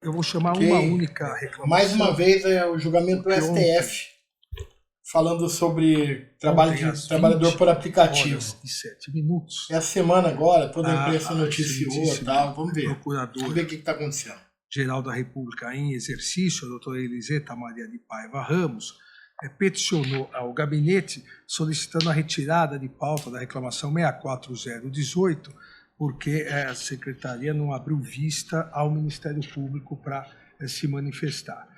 Eu vou chamar Ok. uma única reclamação. Mais uma vez é o julgamento do STF, falando sobre trabalhador por aplicativo. Horas e 7 minutos. Essa semana agora, toda a imprensa a noticiou e tal. Vamos ver. Vamos ver o que está acontecendo. Geral da República em exercício, a doutora Eliseta Maria de Paiva Ramos, peticionou ao gabinete solicitando a retirada de pauta da reclamação 64018, porque a secretaria não abriu vista ao Ministério Público para se manifestar.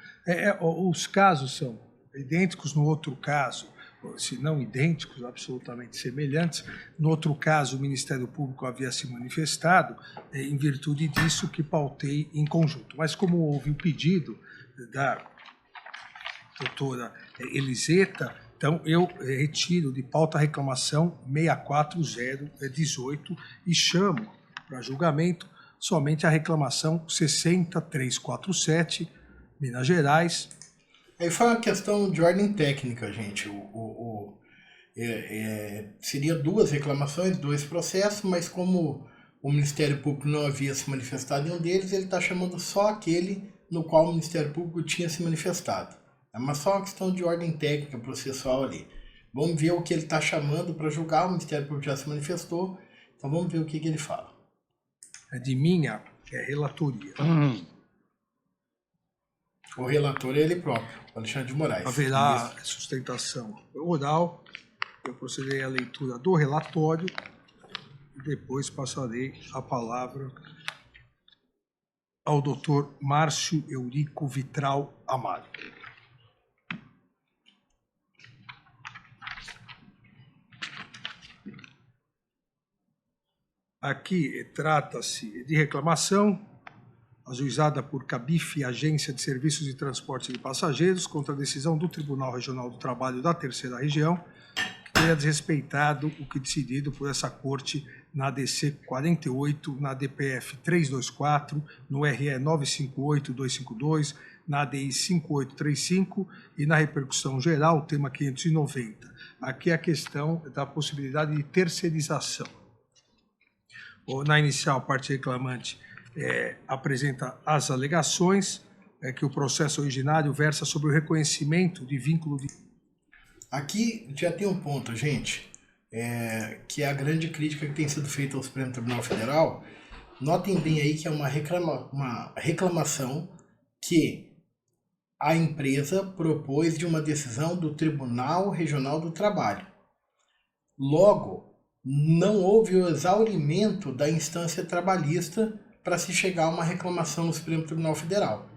Os casos são idênticos no outro caso, se não idênticos, absolutamente semelhantes. No outro caso, o Ministério Público havia se manifestado, em virtude disso que pautei em conjunto. Mas como houve o pedido da doutora Eliseta, então eu retiro de pauta a reclamação 64018 e chamo para julgamento somente a reclamação 60347, Minas Gerais. Aí foi uma questão de ordem técnica, gente. Seria duas reclamações, dois processos, mas como o Ministério Público não havia se manifestado em um deles, ele está chamando só aquele no qual o Ministério Público tinha se manifestado. É só uma questão de ordem técnica processual ali. Vamos ver o que ele está chamando para julgar. O Ministério Público já se manifestou, então vamos ver o que ele fala. É de minha relatoria. O relator é ele próprio, Alexandre de Moraes. Haverá sustentação oral, eu procederei à leitura do relatório e depois passarei a palavra ao doutor Márcio Eurico Vitral Amaro. Aqui trata-se de reclamação ajuizada por Cabif, Agência de Serviços de Transporte de Passageiros, contra a decisão do Tribunal Regional do Trabalho da Terceira Região, que teria desrespeitado o que decidido por essa Corte na ADC 48, na DPF 324, no RE 958252, na ADI 5835 e na repercussão geral, tema 590. Aqui é a questão da possibilidade de terceirização. Na inicial, a parte reclamante apresenta as alegações que o processo originário versa sobre o reconhecimento de vínculo de... Aqui já tem um ponto, gente, que é a grande crítica que tem sido feita ao Supremo Tribunal Federal. Notem bem aí que é uma reclamação que a empresa propôs de uma decisão do Tribunal Regional do Trabalho. Logo, não houve o exaurimento da instância trabalhista para se chegar a uma reclamação no Supremo Tribunal Federal.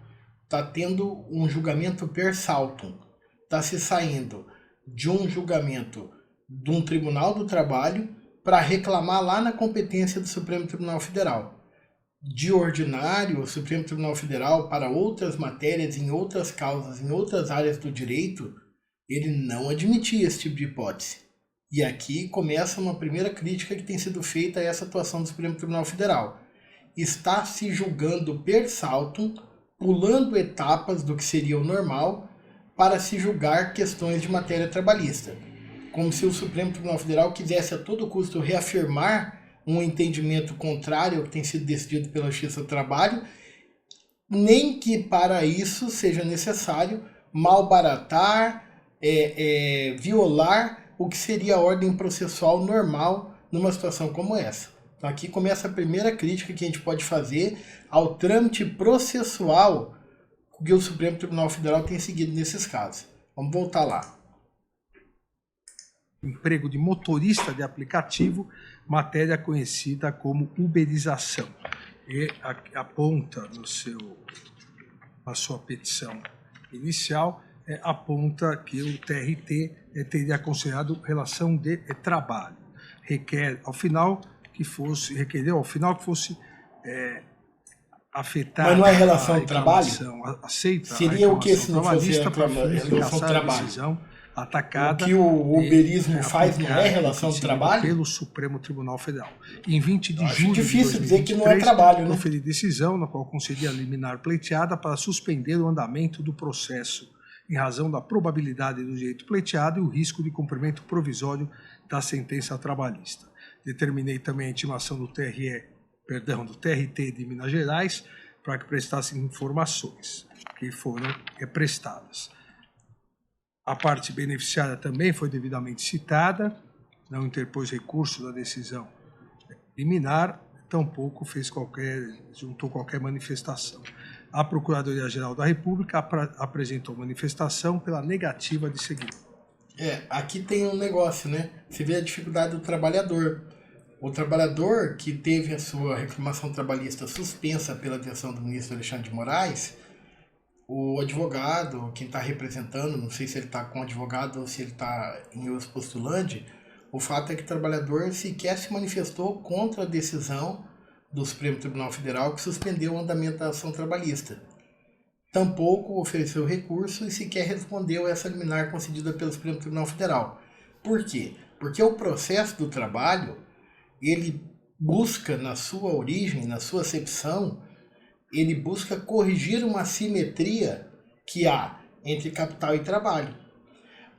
Está tendo um julgamento per saltum. Está se saindo de um julgamento de um Tribunal do Trabalho para reclamar lá na competência do Supremo Tribunal Federal. De ordinário, o Supremo Tribunal Federal, para outras matérias, em outras causas, em outras áreas do direito, ele não admitia esse tipo de hipótese. E aqui começa uma primeira crítica que tem sido feita a essa atuação do Supremo Tribunal Federal. Está se julgando per saltum, pulando etapas do que seria o normal, para se julgar questões de matéria trabalhista. Como se o Supremo Tribunal Federal quisesse a todo custo reafirmar um entendimento contrário ao que tem sido decidido pela Justiça do Trabalho, nem que para isso seja necessário malbaratar, violar o que seria a ordem processual normal numa situação como essa. Então aqui começa a primeira crítica que a gente pode fazer ao trâmite processual que o Supremo Tribunal Federal tem seguido nesses casos. Vamos voltar lá. Emprego de motorista de aplicativo, matéria conhecida como uberização. E aponta na sua petição inicial, aponta que o TRT teria considerado relação de trabalho. Requereu ao final que fosse afetar. Mas não é relação de trabalho? Aceita. Seria o que se não fosse relação de trabalho? Atacada. O que o uberismo faz não é relação de trabalho? Pelo Supremo Tribunal Federal. Em 20 de Acho julho difícil de 2023, dizer que não é trabalho, né? proferi decisão na qual concedia liminar pleiteada para suspender o andamento do processo em razão da probabilidade do direito pleiteado e o risco de cumprimento provisório da sentença trabalhista. Determinei também a intimação do TRT de Minas Gerais para que prestassem informações que foram prestadas. A parte beneficiária também foi devidamente citada, não interpôs recurso da decisão liminar, tampouco juntou qualquer manifestação. A Procuradoria-Geral da República apresentou manifestação pela negativa de seguimento. Aqui tem um negócio, né? Você vê a dificuldade do trabalhador. O trabalhador que teve a sua reclamação trabalhista suspensa pela direção do ministro Alexandre de Moraes, o advogado, quem está representando, não sei se ele está com advogado ou se ele está em os postulante, o fato é que o trabalhador sequer se manifestou contra a decisão do Supremo Tribunal Federal que suspendeu o andamento da ação trabalhista. Tampouco ofereceu recurso e sequer respondeu a essa liminar concedida pelo Supremo Tribunal Federal. Por quê? Porque o processo do trabalho, ele busca na sua origem, na sua acepção, ele busca corrigir uma assimetria que há entre capital e trabalho.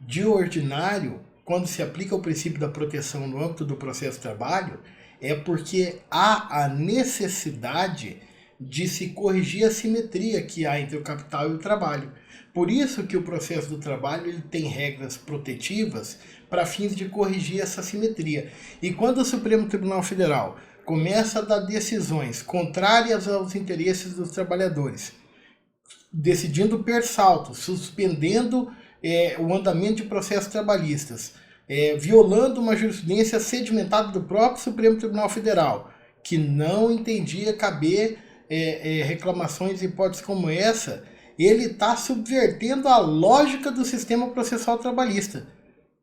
De ordinário, quando se aplica o princípio da proteção no âmbito do processo de trabalho, é porque há a necessidade de se corrigir a simetria que há entre o capital e o trabalho. Por isso que o processo do trabalho ele tem regras protetivas para fins de corrigir essa simetria. E quando o Supremo Tribunal Federal começa a dar decisões contrárias aos interesses dos trabalhadores, decidindo per salto, suspendendo o andamento de processos trabalhistas, violando uma jurisprudência sedimentada do próprio Supremo Tribunal Federal, que não entendia caber reclamações e hipóteses como essa, ele está subvertendo a lógica do sistema processual trabalhista,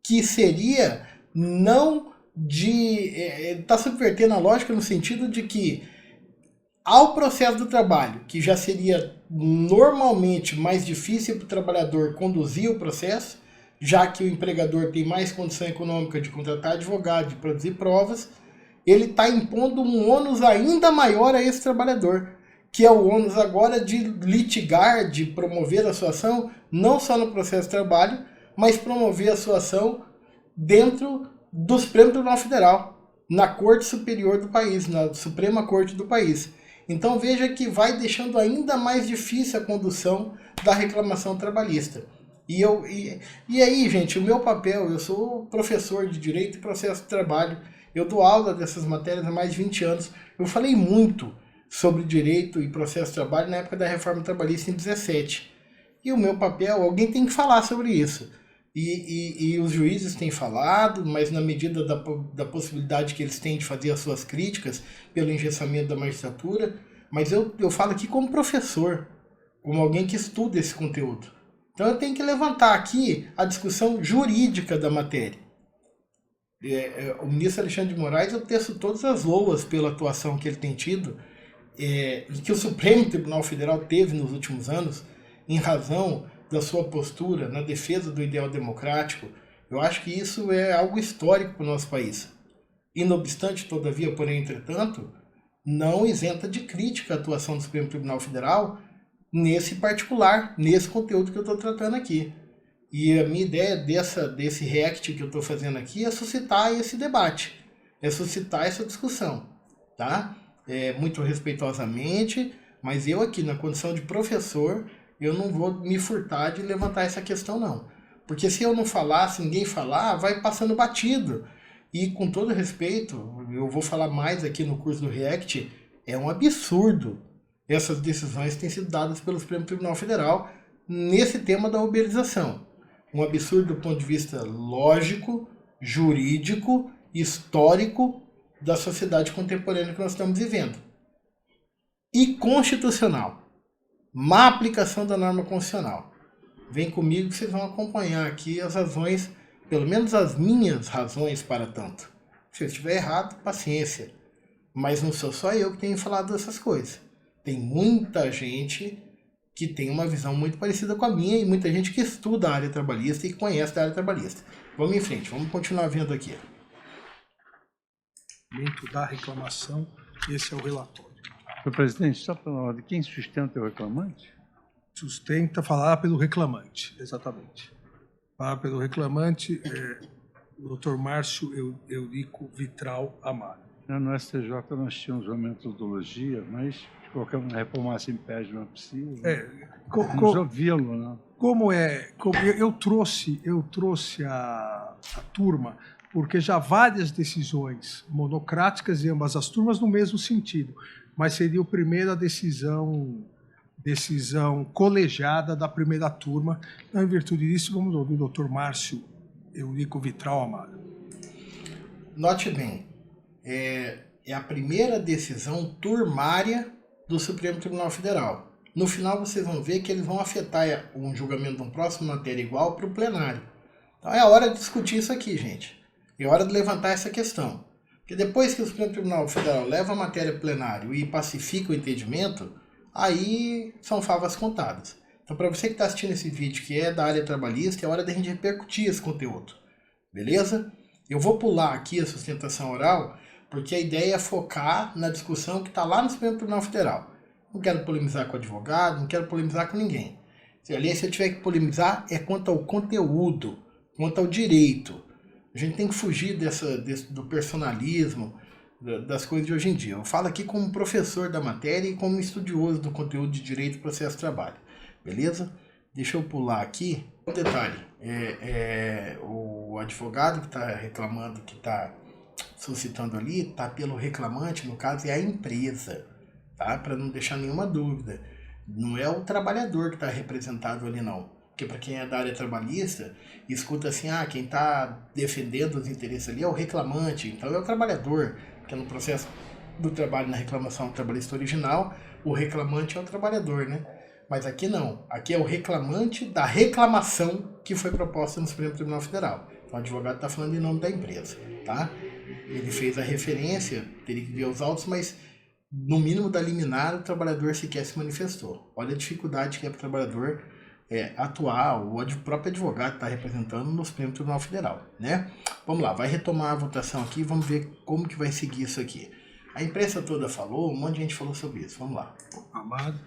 que seria não de... está subvertendo a lógica no sentido de que ao processo do trabalho, que já seria normalmente mais difícil para o trabalhador conduzir o processo, já que o empregador tem mais condição econômica de contratar advogado, de produzir provas, ele está impondo um ônus ainda maior a esse trabalhador, que é o ônus agora de litigar, de promover a sua ação, não só no processo de trabalho, mas promover a sua ação dentro do Supremo Tribunal Federal, na Corte Superior do país, na Suprema Corte do país. Então veja que vai deixando ainda mais difícil a condução da reclamação trabalhista. E aí, gente, o meu papel, eu sou professor de Direito e Processo de Trabalho, eu dou aula dessas matérias há mais de 20 anos, eu falei muito sobre Direito e Processo de Trabalho na época da Reforma Trabalhista em 17. E o meu papel, alguém tem que falar sobre isso. E os juízes têm falado, mas na medida da possibilidade que eles têm de fazer as suas críticas pelo engessamento da magistratura, mas eu falo aqui como professor, como alguém que estuda esse conteúdo. Então eu tenho que levantar aqui a discussão jurídica da matéria. O ministro Alexandre de Moraes, eu teço todas as loas pela atuação que ele tem tido, e que o Supremo Tribunal Federal teve nos últimos anos, em razão da sua postura na defesa do ideal democrático. Eu acho que isso é algo histórico para o nosso país. E não obstante, todavia, porém, entretanto, não isenta de crítica a atuação do Supremo Tribunal Federal nesse particular, nesse conteúdo que eu estou tratando aqui. E a minha ideia desse react que eu estou fazendo aqui é suscitar esse debate, é suscitar essa discussão, tá? Muito respeitosamente, mas eu aqui, na condição de professor, eu não vou me furtar de levantar essa questão, não. Porque se eu não falar, se ninguém falar, vai passando batido. E com todo respeito, eu vou falar mais aqui no curso do REACT, é um absurdo essas decisões que têm sido dadas pelo Supremo Tribunal Federal nesse tema da uberização. Um absurdo do ponto de vista lógico, jurídico, histórico da sociedade contemporânea que nós estamos vivendo. E constitucional. Má aplicação da norma constitucional. Vem comigo que vocês vão acompanhar aqui as razões, pelo menos as minhas razões para tanto. Se eu estiver errado, paciência. Mas não sou só eu que tenho falado dessas coisas. Tem muita gente que tem uma visão muito parecida com a minha e muita gente que estuda a área trabalhista e conhece a área trabalhista. Vamos em frente, vamos continuar vendo aqui. Dentro da reclamação, esse é o relatório. Senhor presidente, só para uma ordem, quem sustenta é o reclamante? Sustenta falar pelo reclamante, exatamente. Falar pelo reclamante o Dr. Márcio Eurico Vitral Amaro. No STJ nós tínhamos uma metodologia, mas qualquer um reclamar se impede, não é possível. Co- Ouvi-lo, né? eu trouxe a turma, porque já várias decisões monocráticas em ambas as turmas no mesmo sentido, mas seria a primeira decisão colegiada da primeira turma. Então, em virtude disso, vamos ouvir o Dr. Márcio Eurico Vitral Amaro. Note bem, é a primeira decisão turmária do Supremo Tribunal Federal. No final vocês vão ver que eles vão afetar um julgamento de uma próxima matéria igual para o plenário. Então é hora de discutir isso aqui, gente. É hora de levantar essa questão. Porque depois que o Supremo Tribunal Federal leva a matéria para o plenário e pacifica o entendimento, aí são favas contadas. Então para você que está assistindo esse vídeo que é da área trabalhista, é hora da gente repercutir esse conteúdo. Beleza? Eu vou pular aqui a sustentação oral, porque a ideia é focar na discussão que está lá no Supremo Tribunal Federal. Não quero polemizar com o advogado, não quero polemizar com ninguém. Aliás, se eu tiver que polemizar, é quanto ao conteúdo, quanto ao direito. A gente tem que fugir do personalismo, das coisas de hoje em dia. Eu falo aqui como professor da matéria e como estudioso do conteúdo de direito e processo de trabalho. Beleza? Deixa eu pular aqui. Um detalhe, o advogado que está reclamando, que está suscitando ali, está pelo reclamante, no caso é a empresa, tá? Para não deixar nenhuma dúvida. Não é o trabalhador que está representado ali não. Porque para quem é da área trabalhista, escuta assim, quem está defendendo os interesses ali é o reclamante, então é o trabalhador, que no processo do trabalho na reclamação trabalhista original, o reclamante é o trabalhador, né? Mas aqui não. Aqui é o reclamante da reclamação que foi proposta no Supremo Tribunal Federal. Então o advogado está falando em nome da empresa, tá? Ele fez a referência, teria que ver os autos, mas no mínimo da liminar o trabalhador sequer se manifestou. Olha a dificuldade que é para o trabalhador atuar, o próprio advogado está representando no Supremo Tribunal Federal, né? Vamos lá, vai retomar a votação aqui e vamos ver como que vai seguir isso aqui. A imprensa toda falou, um monte de gente falou sobre isso. Vamos lá. Amado,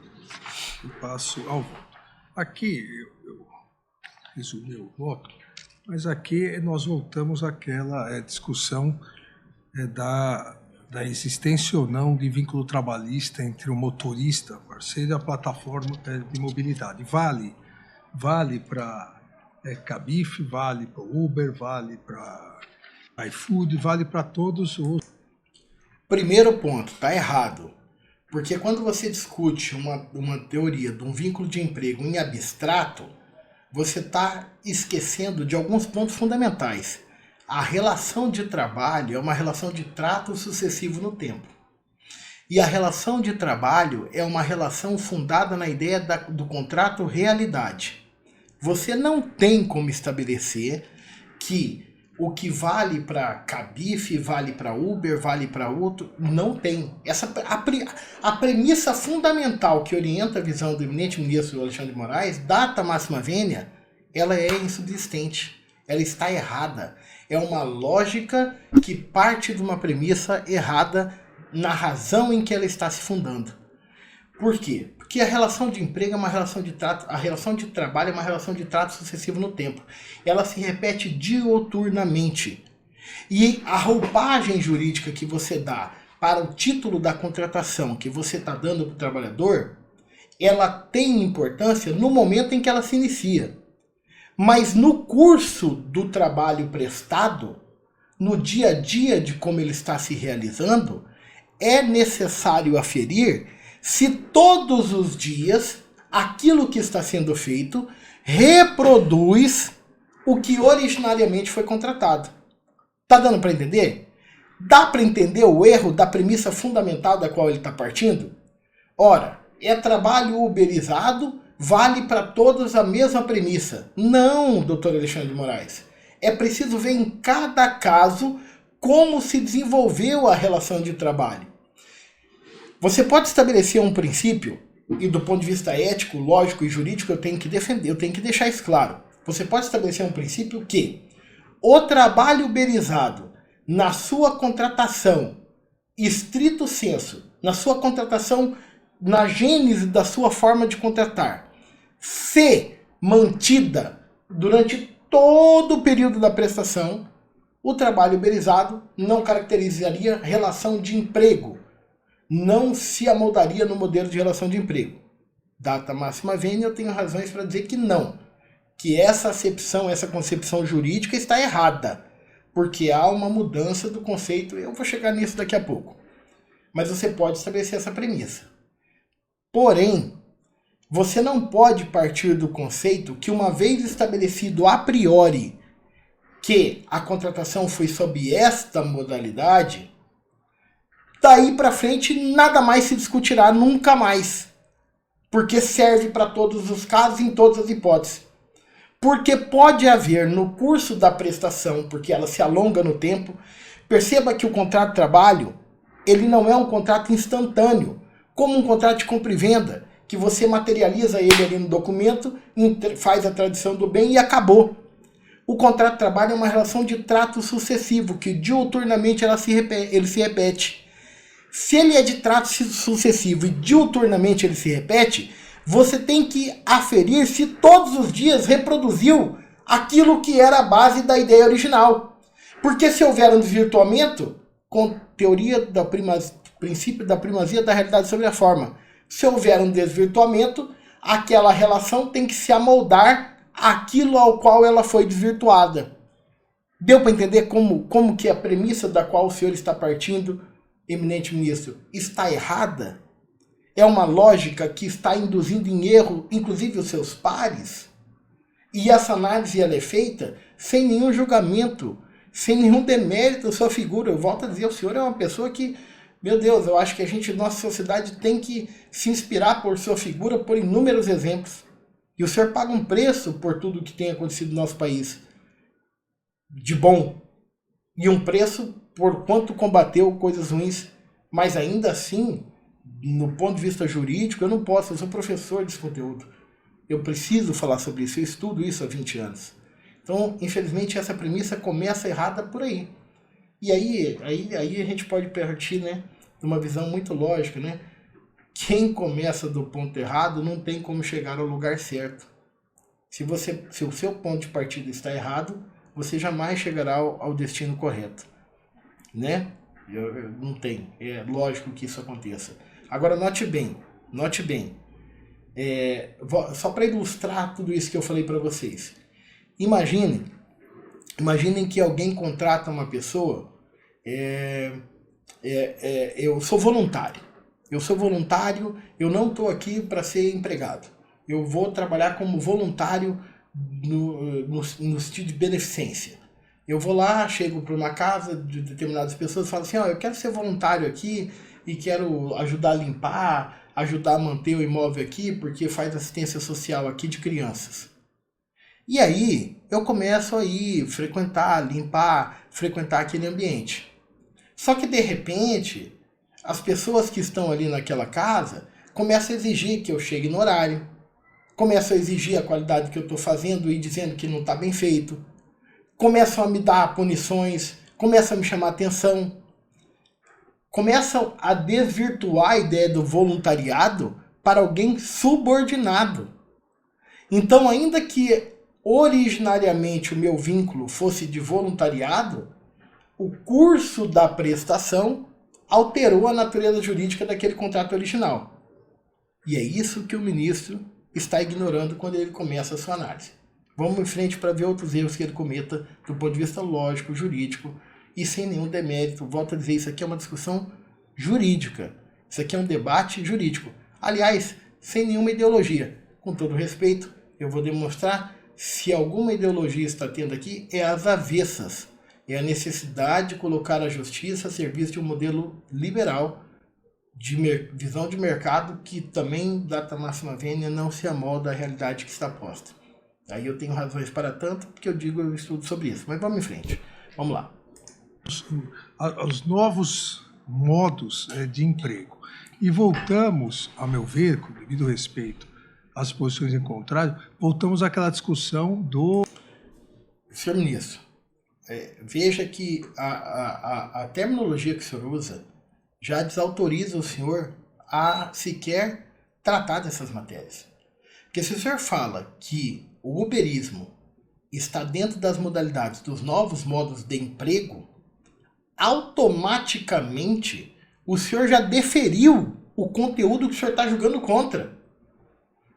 eu passo ao voto. Aqui eu resumi o voto, mas aqui nós voltamos àquela discussão da existência ou não de vínculo trabalhista entre o motorista, parceiro, e a plataforma de mobilidade. Vale para Cabif, vale para Uber, vale para iFood, vale para todos os... Primeiro ponto, tá errado. Porque quando você discute uma teoria de um vínculo de emprego em abstrato, você está esquecendo de alguns pontos fundamentais. A relação de trabalho é uma relação de trato sucessivo no tempo. E a relação de trabalho é uma relação fundada na ideia do contrato realidade. Você não tem como estabelecer que o que vale para Cabif, vale para Uber, vale para outro, não tem. A premissa fundamental que orienta a visão do eminente ministro Alexandre de Moraes, data máxima vênia, ela é insubsistente, ela está errada. É uma lógica que parte de uma premissa errada na razão em que ela está se fundando. Por quê? Porque a relação de emprego é uma relação de trato, a relação de trabalho é uma relação de trato sucessivo no tempo. Ela se repete dioturnamente. E a roupagem jurídica que você dá para o título da contratação que você está dando para o trabalhador, ela tem importância no momento em que ela se inicia. Mas no curso do trabalho prestado, no dia a dia de como ele está se realizando, é necessário aferir se todos os dias aquilo que está sendo feito reproduz o que originariamente foi contratado. Tá dando para entender? Dá para entender o erro da premissa fundamental da qual ele está partindo? Ora, é trabalho uberizado, vale para todos a mesma premissa. Não, doutor Alexandre de Moraes. É preciso ver em cada caso como se desenvolveu a relação de trabalho. Você pode estabelecer um princípio, e do ponto de vista ético, lógico e jurídico eu tenho que defender, eu tenho que deixar isso claro. Você pode estabelecer um princípio que o trabalho uberizado na sua contratação, estrito sensu, na sua contratação, na gênese da sua forma de contratar, se mantida durante todo o período da prestação, o trabalho uberizado não caracterizaria relação de emprego. não se amoldaria no modelo de relação de emprego. Data máxima vênia, eu tenho razões para dizer que não. Que essa acepção, essa concepção jurídica está errada. Porque há uma mudança do conceito, eu vou chegar nisso daqui a pouco. Mas você pode estabelecer essa premissa. Porém, você não pode partir do conceito que, uma vez estabelecido a priori que a contratação foi sob esta modalidade, daí para frente nada mais se discutirá nunca mais. Porque serve para todos os casos, em todas as hipóteses. Porque pode haver no curso da prestação, porque ela se alonga no tempo, perceba que o contrato de trabalho, ele não é um contrato instantâneo, como um contrato de compra e venda, que você materializa ele ali no documento, faz a tradição do bem e acabou. O contrato de trabalho é uma relação de trato sucessivo, que diuturnamente ele se repete. Se ele é de trato sucessivo e diuturnamente ele se repete, você tem que aferir se todos os dias reproduziu aquilo que era a base da ideia original. Porque se houver um desvirtuamento, com teoria da princípio da primazia da realidade sobre a forma, se houver um desvirtuamento, aquela relação tem que se amoldar àquilo ao qual ela foi desvirtuada. Deu para entender como que a premissa da qual o senhor está partindo, eminente ministro, está errada? É uma lógica que está induzindo em erro, inclusive os seus pares? E essa análise ela é feita sem nenhum julgamento, sem nenhum demérito da sua figura. Eu volto a dizer, o senhor é uma pessoa que, meu Deus, eu acho que a gente, nossa sociedade, tem que se inspirar por sua figura, por inúmeros exemplos. E o senhor paga um preço por tudo que tem acontecido no nosso país, de bom. E um preço por quanto combateu coisas ruins. Mas ainda assim, no ponto de vista jurídico, eu não posso, eu sou professor desse conteúdo. Eu preciso falar sobre isso, eu estudo isso há 20 anos. Então, infelizmente, essa premissa começa errada por aí. E aí a gente pode partir, né, de uma visão muito lógica, né? Quem começa do ponto errado não tem como chegar ao lugar certo. Se o seu ponto de partida está errado, você jamais chegará ao destino correto, né? Não tem. É lógico que isso aconteça. Agora, note bem. Só para ilustrar tudo isso que eu falei para vocês. Imaginem que alguém contrata uma pessoa. Eu sou voluntário. Eu não estou aqui para ser empregado. Eu vou trabalhar como voluntário no sentido de beneficência. Eu vou lá, chego para uma casa de determinadas pessoas e falo assim, eu quero ser voluntário aqui e quero ajudar a limpar, ajudar a manter o imóvel aqui, porque faz assistência social aqui de crianças. E aí eu começo a ir, frequentar, limpar, frequentar aquele ambiente. Só que de repente, as pessoas que estão ali naquela casa começam a exigir que eu chegue no horário, começam a exigir a qualidade que eu estou fazendo e dizendo que não está bem feito, começam a me dar punições, começam a me chamar atenção, começam a desvirtuar a ideia do voluntariado para alguém subordinado. Então, ainda que originariamente o meu vínculo fosse de voluntariado, o curso da prestação alterou a natureza jurídica daquele contrato original. E é isso que o ministro está ignorando quando ele começa a sua análise. Vamos em frente para ver outros erros que ele cometa do ponto de vista lógico, jurídico, e sem nenhum demérito. Volto a dizer, isso aqui é uma discussão jurídica. Isso aqui é um debate jurídico. Aliás, sem nenhuma ideologia. Com todo respeito, eu vou demonstrar se alguma ideologia está tendo aqui, é as avessas. É a necessidade de colocar a justiça a serviço de um modelo liberal de visão de mercado que também, data máxima vênia, não se amolda à realidade que está posta. Aí eu tenho razões para tanto, porque eu estudo sobre isso. Mas vamos em frente. Vamos lá. Os novos modos de emprego. E voltamos, a meu ver, com devido respeito às posições em contrário, voltamos àquela discussão do... Senhor ministro, veja que a terminologia que o senhor usa já desautoriza o senhor a sequer tratar dessas matérias. Porque se o senhor fala que o uberismo está dentro das modalidades dos novos modos de emprego, automaticamente o senhor já deferiu o conteúdo que o senhor está julgando contra.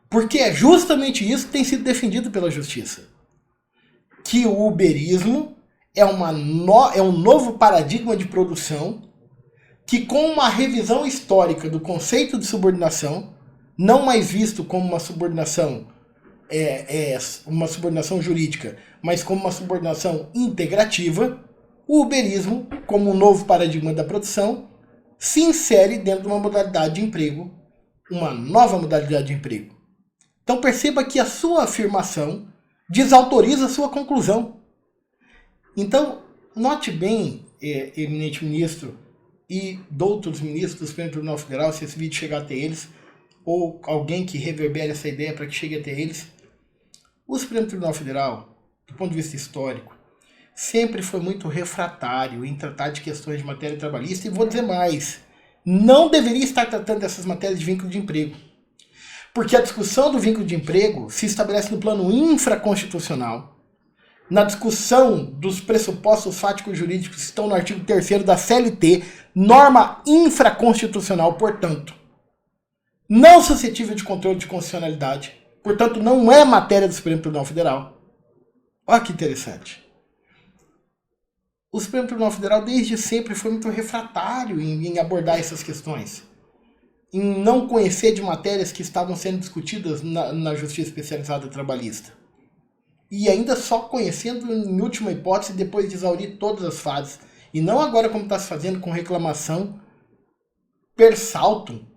Porque é justamente isso que tem sido defendido pela justiça. Que o uberismo é um novo paradigma de produção que, com uma revisão histórica do conceito de subordinação, não mais visto como uma subordinação jurídica, mas como uma subordinação integrativa, o uberismo, como um novo paradigma da produção, se insere dentro de uma modalidade de emprego, uma nova modalidade de emprego. Então perceba que a sua afirmação desautoriza a sua conclusão. Então, note bem, eminente ministro e doutos ministros do Supremo Tribunal Federal, se esse vídeo chegar até eles, ou alguém que reverbere essa ideia para que chegue até eles, o Supremo Tribunal Federal, do ponto de vista histórico, sempre foi muito refratário em tratar de questões de matéria trabalhista, e vou dizer mais, não deveria estar tratando dessas matérias de vínculo de emprego. Porque a discussão do vínculo de emprego se estabelece no plano infraconstitucional, na discussão dos pressupostos fáticos jurídicos que estão no artigo 3º da CLT, norma infraconstitucional, portanto, não suscetível de controle de constitucionalidade, portanto, não é matéria do Supremo Tribunal Federal. Olha que interessante. O Supremo Tribunal Federal desde sempre foi muito refratário em abordar essas questões, em não conhecer de matérias que estavam sendo discutidas na Justiça Especializada Trabalhista. E ainda só conhecendo, em última hipótese, depois de exaurir todas as fases. E não agora como está se fazendo com reclamação per saltum.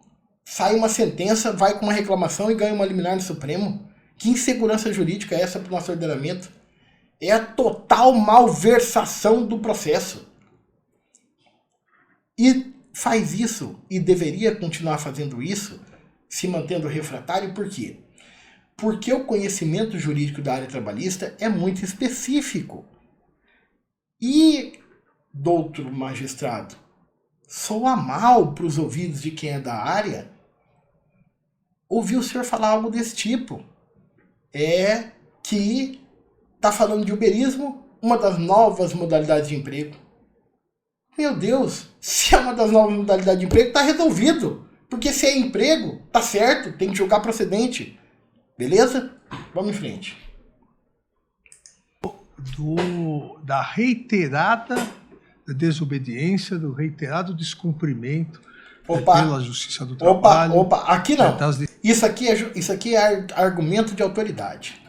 Sai uma sentença, vai com uma reclamação e ganha uma liminar no Supremo. Que insegurança jurídica é essa para o nosso ordenamento? É a total malversação do processo. E faz isso, e deveria continuar fazendo isso, se mantendo refratário, por quê? Porque o conhecimento jurídico da área trabalhista é muito específico. E, doutor magistrado, soa mal para os ouvidos de quem é da área ouvir o senhor falar algo desse tipo. É que está falando de uberismo, uma das novas modalidades de emprego. Meu Deus, se é uma das novas modalidades de emprego, está resolvido. Porque se é emprego, tá certo, tem que julgar procedente. Beleza? Vamos em frente. Da reiterada desobediência, do reiterado descumprimento pela Justiça do Trabalho. Aqui não. Isso aqui é argumento de autoridade.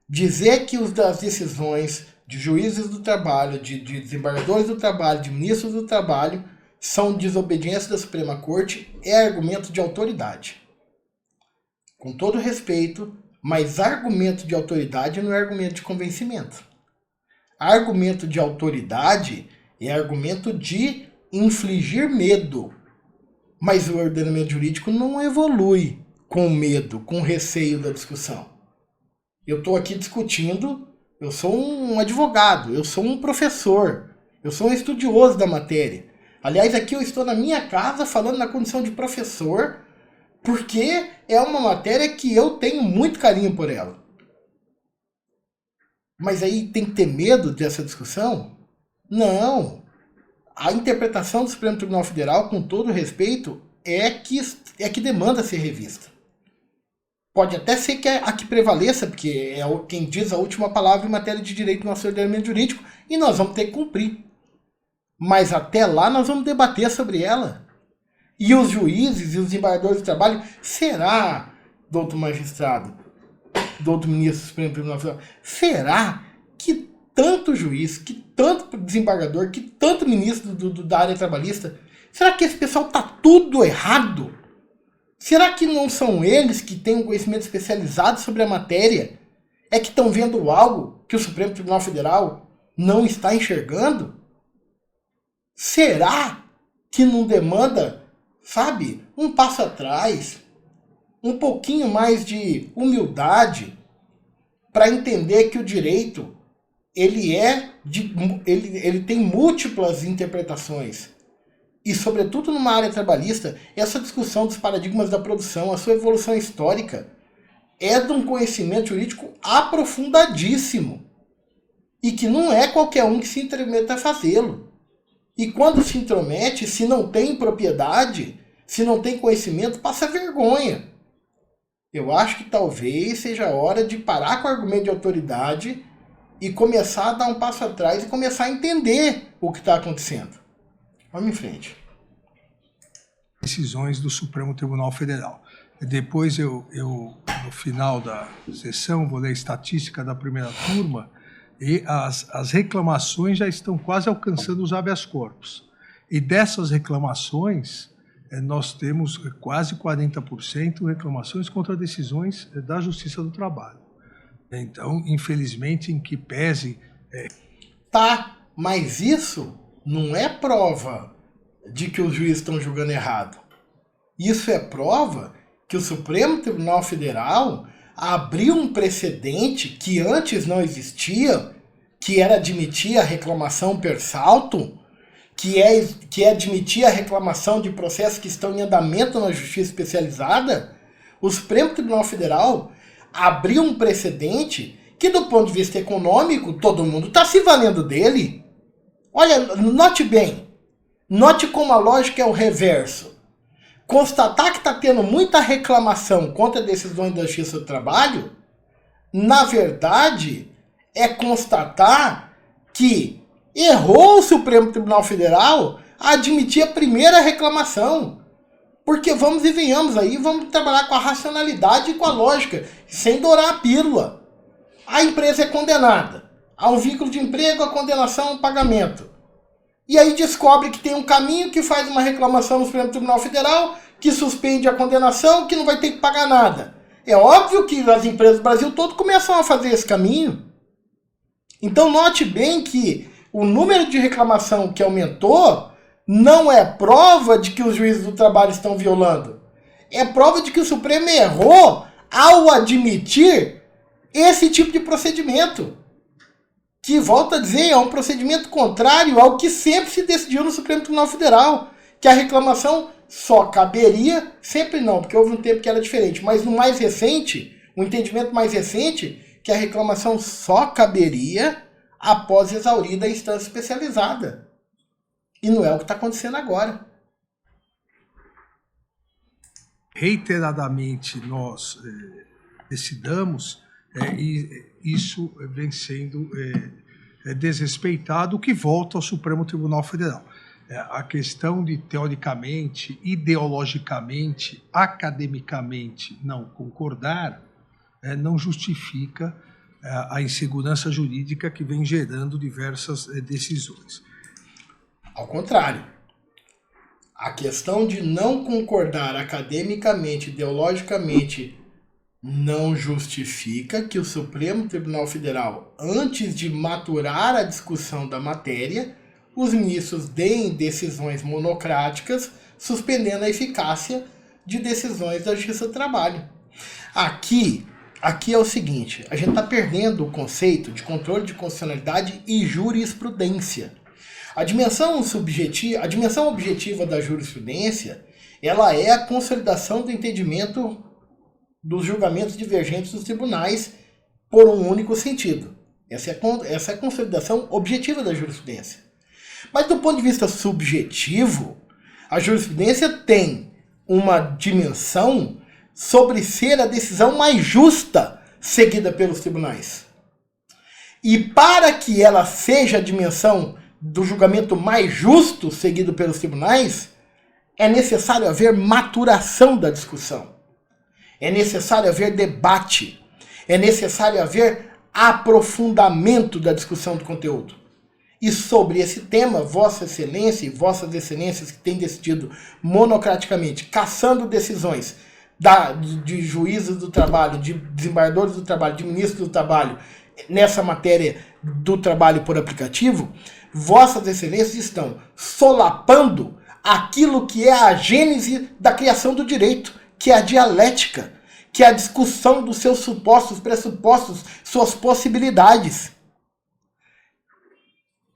Dizer que as decisões de juízes do trabalho, de desembargadores do trabalho, de ministros do trabalho, são desobediência da Suprema Corte é argumento de autoridade. Com todo respeito, mas argumento de autoridade não é argumento de convencimento. Argumento de autoridade é argumento de infligir medo. Mas o ordenamento jurídico não evolui com medo, com receio da discussão. Eu estou aqui discutindo, eu sou um advogado, eu sou um professor, eu sou um estudioso da matéria. Aliás, aqui eu estou na minha casa falando na condição de professor, porque é uma matéria que eu tenho muito carinho por ela. Mas aí tem que ter medo dessa discussão? Não. A interpretação do Supremo Tribunal Federal, com todo respeito, é que demanda ser revista. Pode até ser que a que prevaleça, porque é quem diz a última palavra em matéria de direito no nosso ordenamento jurídico, e nós vamos ter que cumprir. Mas até lá nós vamos debater sobre ela. E os juízes e os desembargadores do trabalho, será, doutor magistrado, doutor ministro do Supremo Tribunal Federal, será que tanto juiz, que tanto desembargador, que tanto ministro da área trabalhista, será que esse pessoal está tudo errado? Será que não são eles que têm um conhecimento especializado sobre a matéria? É que estão vendo algo que o Supremo Tribunal Federal não está enxergando? Será que não demanda, sabe, um passo atrás, um pouquinho mais de humildade para entender que o direito ele tem múltiplas interpretações. E, sobretudo numa área trabalhista, essa discussão dos paradigmas da produção, a sua evolução histórica, é de um conhecimento jurídico aprofundadíssimo. E que não é qualquer um que se intrometa a fazê-lo. E quando se intromete, se não tem propriedade, se não tem conhecimento, passa vergonha. Eu acho que talvez seja a hora de parar com o argumento de autoridade e começar a dar um passo atrás e começar a entender o que está acontecendo. Vamos em frente. Decisões do Supremo Tribunal Federal. Depois no final da sessão, vou ler a estatística da primeira turma e as reclamações já estão quase alcançando os habeas corpus. E dessas reclamações, nós temos quase 40% reclamações contra decisões da Justiça do Trabalho. Então, infelizmente, em que pese... Tá, mas isso não é prova de que os juízes estão julgando errado. Isso é prova que o Supremo Tribunal Federal abriu um precedente que antes não existia, que era admitir a reclamação per salto, que é admitir a reclamação de processos que estão em andamento na Justiça Especializada. O Supremo Tribunal Federal abriu um precedente que, do ponto de vista econômico, todo mundo está se valendo dele. Olha, note bem, note como a lógica é o reverso. Constatar que está tendo muita reclamação contra decisões da Justiça do Trabalho, na verdade, é constatar que errou o Supremo Tribunal Federal a admitir a primeira reclamação. Porque vamos e venhamos aí, vamos trabalhar com a racionalidade e com a lógica, sem dourar a pílula. A empresa é condenada a um vínculo de emprego, a condenação ao pagamento. E aí descobre que tem um caminho que faz uma reclamação no Supremo Tribunal Federal, que suspende a condenação, que não vai ter que pagar nada. É óbvio que as empresas do Brasil todo começam a fazer esse caminho. Então note bem que o número de reclamação que aumentou não é prova de que os juízes do trabalho estão violando. É prova de que o Supremo errou ao admitir esse tipo de procedimento. Que, volto a dizer, é um procedimento contrário ao que sempre se decidiu no Supremo Tribunal Federal. Que a reclamação só caberia, sempre não, porque houve um tempo que era diferente, mas no mais recente, o entendimento mais recente, que a reclamação só caberia após exaurida a instância especializada. E não é o que está acontecendo agora. Reiteradamente nós decidamos e isso vem sendo desrespeitado, o que volta ao Supremo Tribunal Federal. A questão de, teoricamente, ideologicamente, academicamente não concordar, não justifica a insegurança jurídica que vem gerando diversas decisões. Ao contrário, a questão de não concordar academicamente, ideologicamente, não justifica que o Supremo Tribunal Federal, antes de maturar a discussão da matéria, os ministros deem decisões monocráticas, suspendendo a eficácia de decisões da Justiça do Trabalho. Aqui é o seguinte, a gente está perdendo o conceito de controle de constitucionalidade e jurisprudência. A dimensão objetiva da jurisprudência, ela é a consolidação do entendimento dos julgamentos divergentes dos tribunais por um único sentido. Essa é a consolidação objetiva da jurisprudência. Mas do ponto de vista subjetivo, a jurisprudência tem uma dimensão sobre ser a decisão mais justa seguida pelos tribunais. E para que ela seja a dimensão do julgamento mais justo seguido pelos tribunais, é necessário haver maturação da discussão. É necessário haver debate. É necessário haver aprofundamento da discussão do conteúdo. E sobre esse tema, Vossa Excelência e Vossas Excelências que têm decidido monocraticamente, caçando decisões de juízes do trabalho, de desembargadores do trabalho, de ministros do trabalho, nessa matéria do trabalho por aplicativo, Vossas Excelências estão solapando aquilo que é a gênese da criação do direito, que é a dialética, que é a discussão dos seus supostos, pressupostos, suas possibilidades.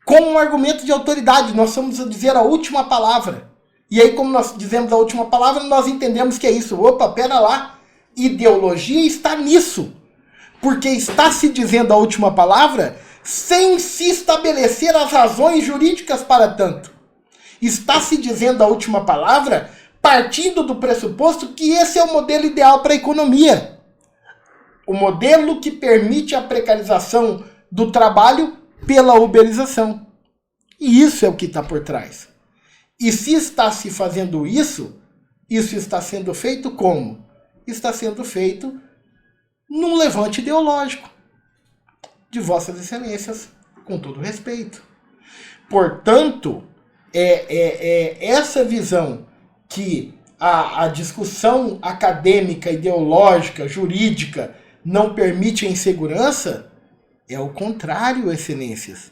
Como um argumento de autoridade, nós vamos dizer a última palavra. E aí, como nós dizemos a última palavra, nós entendemos que é isso. Opa, pera lá. Ideologia está nisso. Porque está se dizendo a última palavra sem se estabelecer as razões jurídicas para tanto. Está se dizendo a última palavra partindo do pressuposto que esse é o modelo ideal para a economia. O modelo que permite a precarização do trabalho pela uberização. E isso é o que está por trás. E se está se fazendo isso está sendo feito como? Está sendo feito num levante ideológico de vossas excelências, com todo respeito. Portanto, essa visão que a discussão acadêmica, ideológica, jurídica não permite a insegurança, é o contrário, excelências.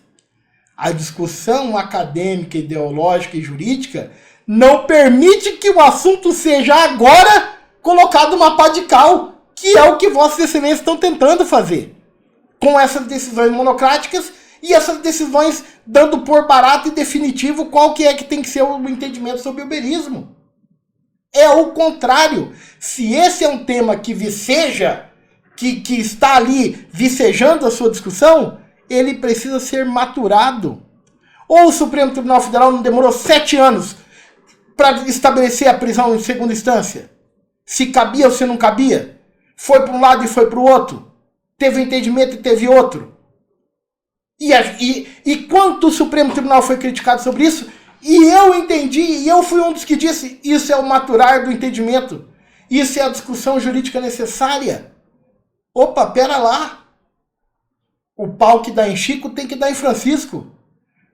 A discussão acadêmica, ideológica e jurídica não permite que o assunto seja agora colocado numa pá de cal, que é o que vossas excelências estão tentando fazer. Com essas decisões monocráticas e essas decisões dando por barato e definitivo qual que é que tem que ser o entendimento sobre o uberismo. É o contrário. Se esse é um tema que viceja, que está ali vicejando a sua discussão, ele precisa ser maturado. Ou o Supremo Tribunal Federal não demorou 7 anos para estabelecer a prisão em segunda instância? Se cabia ou se não cabia? Foi para um lado e foi para o outro? Teve um entendimento e teve outro? E quanto o Supremo Tribunal foi criticado sobre isso? E eu entendi, e eu fui um dos que disse, isso é o maturar do entendimento. Isso é a discussão jurídica necessária. Opa, pera lá. O pau que dá em Chico tem que dar em Francisco.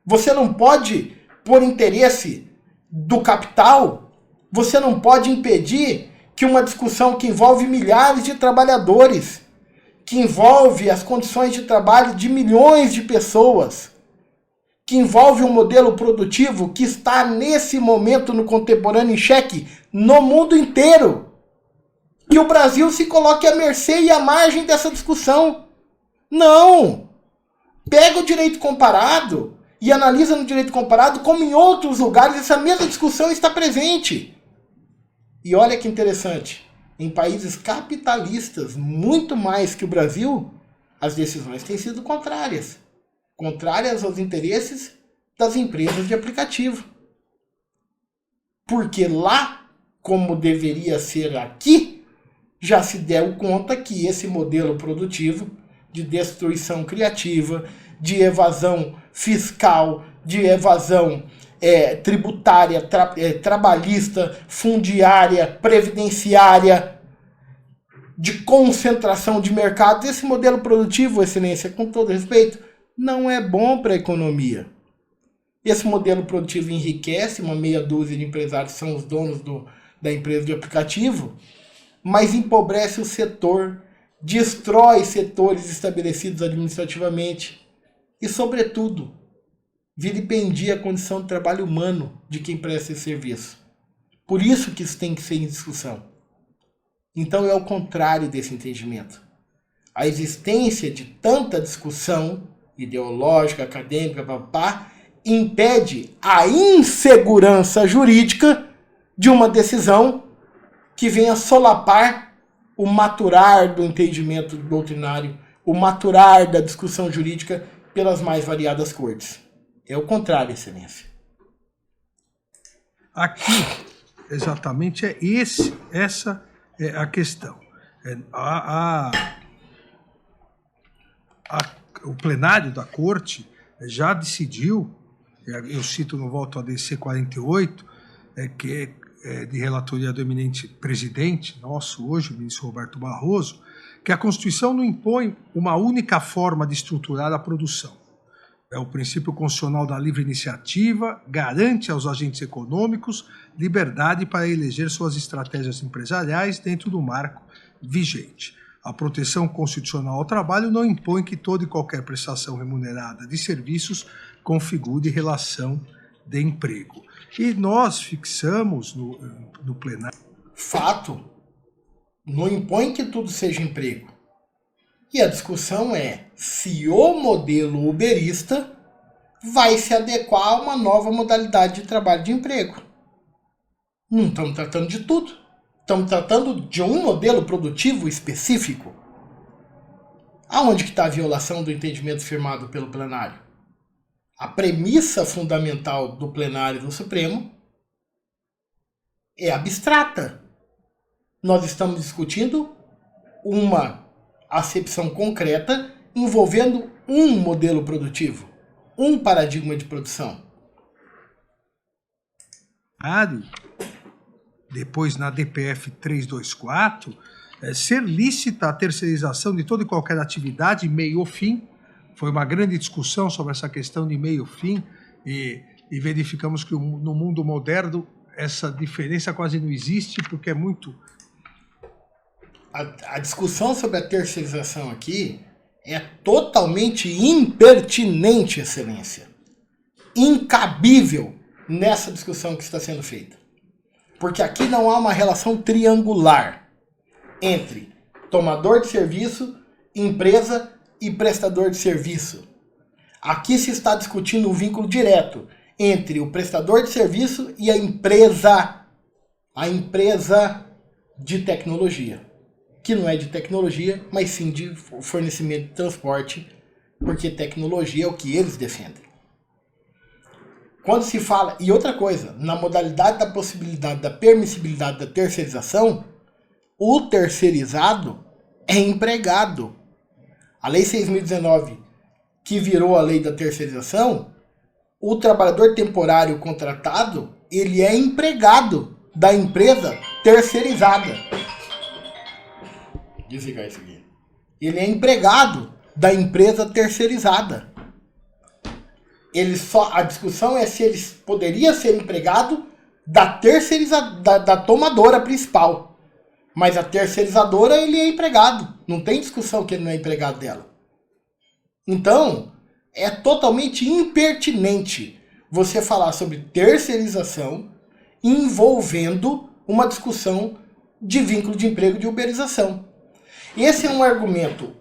Você não pode, por interesse do capital, você não pode impedir que uma discussão que envolve milhares de trabalhadores, que envolve as condições de trabalho de milhões de pessoas, que envolve um modelo produtivo que está nesse momento no contemporâneo em xeque no mundo inteiro, que o Brasil se coloque à mercê e à margem dessa discussão. Não! Pega o direito comparado e analisa no direito comparado como em outros lugares essa mesma discussão está presente. E olha que interessante, em países capitalistas, muito mais que o Brasil, as decisões têm sido contrárias. Contrárias aos interesses das empresas de aplicativo. Porque lá, como deveria ser aqui, já se deu conta que esse modelo produtivo de destruição criativa, de evasão fiscal, de evasão tributária, trabalhista, fundiária, previdenciária, de concentração de mercado, esse modelo produtivo, excelência, com todo respeito, não é bom para a economia. Esse modelo produtivo enriquece, uma meia dúzia de empresários são os donos da empresa de aplicativo, mas empobrece o setor, destrói setores estabelecidos administrativamente e, sobretudo, vilipendia a condição de trabalho humano de quem presta esse serviço. Por isso que isso tem que ser em discussão. Então é o contrário desse entendimento. A existência de tanta discussão ideológica, acadêmica, impede a insegurança jurídica de uma decisão que venha solapar o maturar do entendimento doutrinário, o maturar da discussão jurídica pelas mais variadas cortes. É o contrário, excelência. Aqui, exatamente, essa é a questão. O plenário da Corte já decidiu, eu cito no voto ADC 48, que é de relatoria do eminente presidente nosso hoje, o ministro Roberto Barroso, que a Constituição não impõe uma única forma de estruturar a produção. O princípio constitucional da livre iniciativa garante aos agentes econômicos liberdade para eleger suas estratégias empresariais dentro do marco vigente. A proteção constitucional ao trabalho não impõe que toda e qualquer prestação remunerada de serviços configure relação de emprego. E nós fixamos no plenário... Fato. Não impõe que tudo seja emprego. E a discussão é se o modelo uberista vai se adequar a uma nova modalidade de trabalho de emprego. Não estamos tratando de tudo. Estamos tratando de um modelo produtivo específico. Aonde que está a violação do entendimento firmado pelo plenário? A premissa fundamental do plenário do Supremo é abstrata. Nós estamos discutindo uma acepção concreta envolvendo um modelo produtivo, um paradigma de produção. Depois, na DPF 324, ser lícita a terceirização de toda e qualquer atividade, meio ou fim. Foi uma grande discussão sobre essa questão de meio ou fim e verificamos que no mundo moderno essa diferença quase não existe, porque é muito... A discussão sobre a terceirização aqui é totalmente impertinente, Excelência. Incabível nessa discussão que está sendo feita. Porque aqui não há uma relação triangular entre tomador de serviço, empresa e prestador de serviço. Aqui se está discutindo um vínculo direto entre o prestador de serviço e a empresa de tecnologia, que não é de tecnologia, mas sim de fornecimento de transporte, porque tecnologia é o que eles defendem. Quando se fala, e outra coisa, na modalidade da possibilidade da permissibilidade da terceirização, o terceirizado é empregado. A Lei 6.019, que virou a lei da terceirização, o trabalhador temporário contratado, ele é empregado da empresa terceirizada. Desligar isso aqui. Ele é empregado da empresa terceirizada. A discussão é se ele poderia ser empregado da tomadora principal. Mas a terceirizadora, ele é empregado. Não tem discussão que ele não é empregado dela. Então, é totalmente impertinente você falar sobre terceirização envolvendo uma discussão de vínculo de emprego de uberização. Esse é um argumento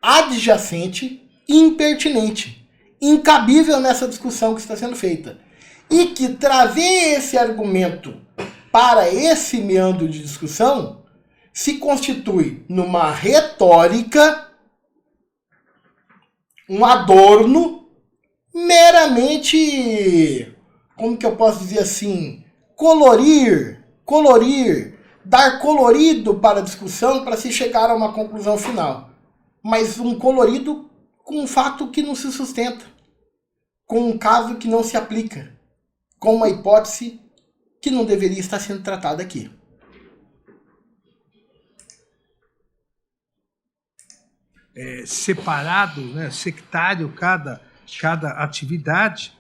adjacente, impertinente, incabível nessa discussão que está sendo feita. E que trazer esse argumento para esse meandro de discussão se constitui numa retórica, um adorno meramente, como que eu posso dizer assim, colorir, dar colorido para a discussão para se chegar a uma conclusão final. Mas um colorido com um fato que não se sustenta, com um caso que não se aplica, com uma hipótese que não deveria estar sendo tratada aqui. Separado, né, sectário cada atividade.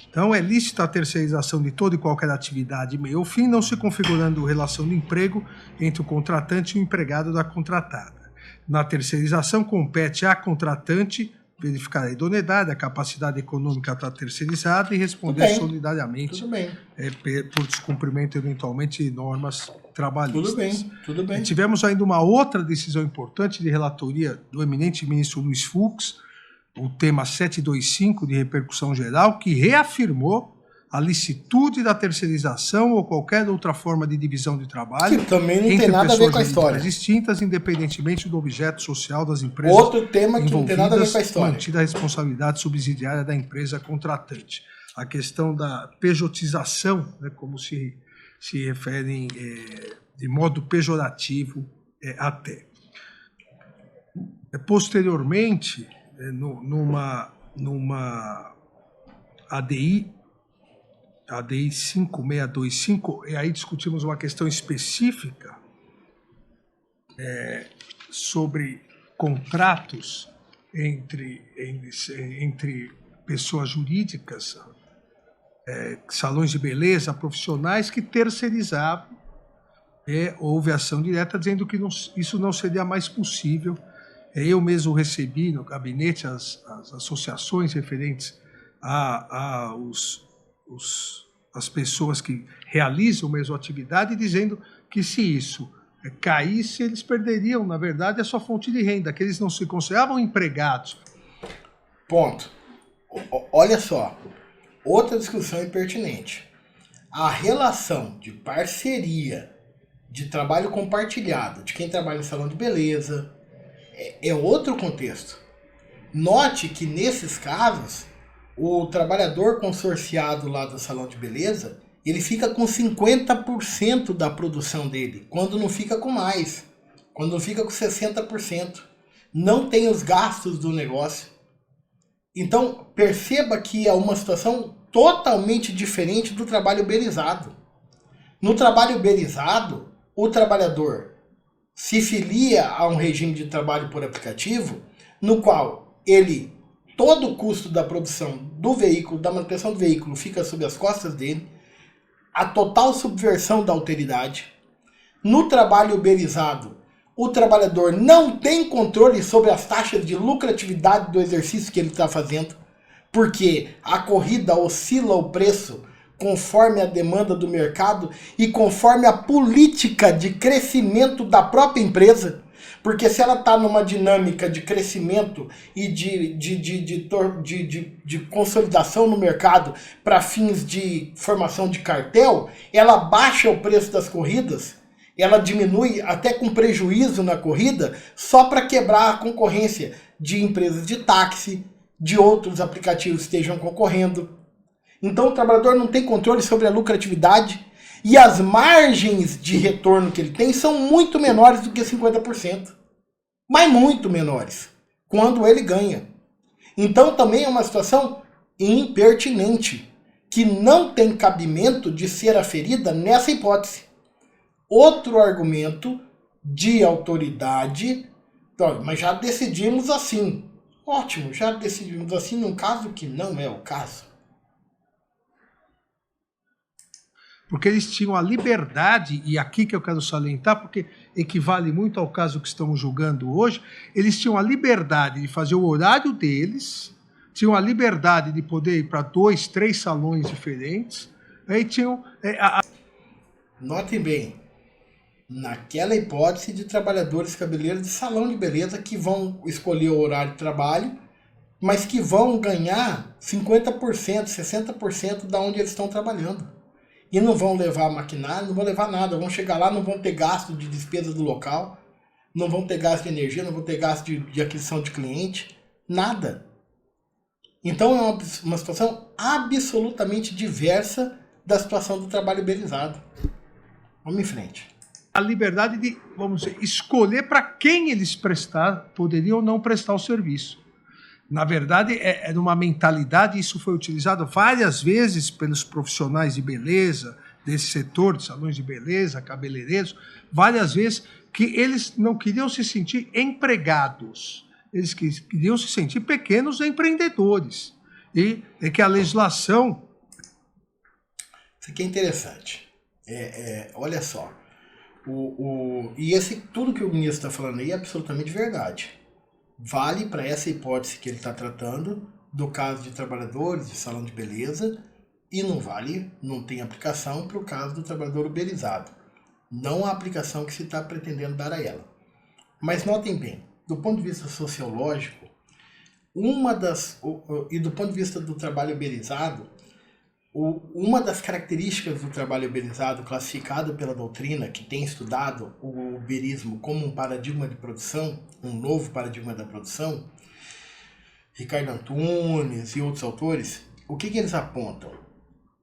Então, é lícita a terceirização de toda e qualquer atividade, meio ou fim, não se configurando relação de emprego entre o contratante e o empregado da contratada. Na terceirização, compete à contratante verificar a idoneidade, a capacidade econômica da terceirizada e responder solidariamente por descumprimento, eventualmente, de normas trabalhistas. Tudo bem. Tivemos ainda uma outra decisão importante de relatoria do eminente ministro Luiz Fux, o tema 725 de repercussão geral, que reafirmou a licitude da terceirização ou qualquer outra forma de divisão de trabalho que também não tem nada a ver com a história, distintas, independentemente do objeto social das empresas. Outro tema que não tem nada a ver com a história. Mantida a responsabilidade subsidiária da empresa contratante. A questão da pejotização, né, como se referem de modo pejorativo até. Posteriormente, numa ADI 5625, e aí discutimos uma questão específica sobre contratos entre pessoas jurídicas, salões de beleza, profissionais que terceirizavam. Houve ação direta dizendo que isso não seria mais possível. Eu mesmo recebi no gabinete as associações referentes as pessoas que realizam mesmo a atividade, dizendo que se isso caísse, eles perderiam, na verdade, a sua fonte de renda, que eles não se consideravam empregados. Ponto. Olha só, outra discussão impertinente. A relação de parceria, de trabalho compartilhado, de quem trabalha em salão de beleza, é outro contexto. Note que nesses casos, o trabalhador consorciado lá do salão de beleza, ele fica com 50% da produção dele, quando não fica com mais, quando não fica com 60%. Não tem os gastos do negócio. Então, perceba que é uma situação totalmente diferente do trabalho uberizado. No trabalho uberizado, o trabalhador se filia a um regime de trabalho por aplicativo, no qual todo o custo da produção do veículo, da manutenção do veículo, fica sob as costas dele, a total subversão da alteridade. No trabalho uberizado, o trabalhador não tem controle sobre as taxas de lucratividade do exercício que ele está fazendo, porque a corrida oscila o preço conforme a demanda do mercado e conforme a política de crescimento da própria empresa. Porque se ela está numa dinâmica de crescimento e de consolidação no mercado para fins de formação de cartel, ela baixa o preço das corridas, ela diminui até com prejuízo na corrida, só para quebrar a concorrência de empresas de táxi, de outros aplicativos que estejam concorrendo. Então o trabalhador não tem controle sobre a lucratividade e as margens de retorno que ele tem são muito menores do que 50%. Mas muito menores, quando ele ganha. Então também é uma situação impertinente, que não tem cabimento de ser aferida nessa hipótese. Outro argumento de autoridade, mas já decidimos assim. Ótimo, já decidimos assim num caso que não é o caso. Porque eles tinham a liberdade, e aqui que eu quero salientar, porque equivale muito ao caso que estamos julgando hoje, eles tinham a liberdade de fazer o horário deles, tinham a liberdade de poder ir para 2, 3 salões diferentes, aí tinham... Notem bem, naquela hipótese de trabalhadores cabeleireiros de salão de beleza que vão escolher o horário de trabalho, mas que vão ganhar 50%, 60% da onde eles estão trabalhando. E não vão levar maquinário, não vão levar nada. Vão chegar lá, não vão ter gasto de despesa do local, não vão ter gasto de energia, não vão ter gasto de aquisição de cliente, nada. Então é uma situação absolutamente diversa da situação do trabalho uberizado. Vamos em frente. A liberdade de, vamos dizer, escolher para quem eles poderiam ou não prestar o serviço. Na verdade, é numa mentalidade, isso foi utilizado várias vezes pelos profissionais de beleza, desse setor de salões de beleza, cabeleireiros, várias vezes, que eles não queriam se sentir empregados, eles queriam se sentir pequenos empreendedores. E é que a legislação... Isso aqui é interessante. Olha só, tudo que o ministro está falando aí é absolutamente verdade. Vale para essa hipótese que ele está tratando, do caso de trabalhadores de salão de beleza, e não tem aplicação para o caso do trabalhador uberizado. Não há aplicação que se está pretendendo dar a ela. Mas notem bem, do ponto de vista sociológico, e do ponto de vista do trabalho uberizado, uma das características do trabalho uberizado classificado pela doutrina, que tem estudado o uberismo como um paradigma de produção, um novo paradigma da produção, Ricardo Antunes e outros autores, o que eles apontam?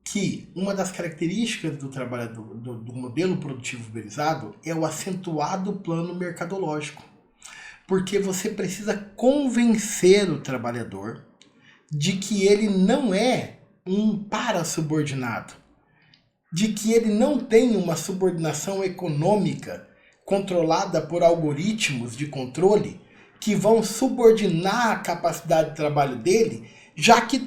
Que uma das características do trabalho do modelo produtivo uberizado é o acentuado plano mercadológico. Porque você precisa convencer o trabalhador de que ele não é um parasubordinado, de que ele não tem uma subordinação econômica controlada por algoritmos de controle que vão subordinar a capacidade de trabalho dele, já que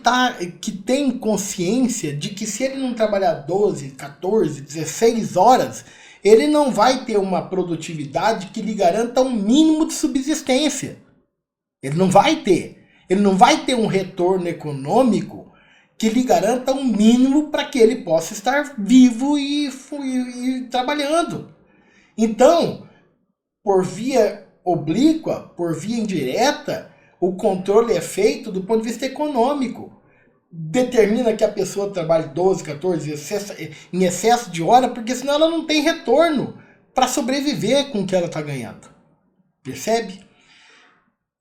tem consciência de que se ele não trabalhar 12, 14, 16 horas, ele não vai ter uma produtividade que lhe garanta um mínimo de subsistência. Ele não vai ter um retorno econômico que lhe garanta um mínimo para que ele possa estar vivo e trabalhando. Então, por via oblíqua, por via indireta, o controle é feito do ponto de vista econômico. Determina que a pessoa trabalhe 12, 14, em excesso de hora, porque senão ela não tem retorno para sobreviver com o que ela está ganhando. Percebe?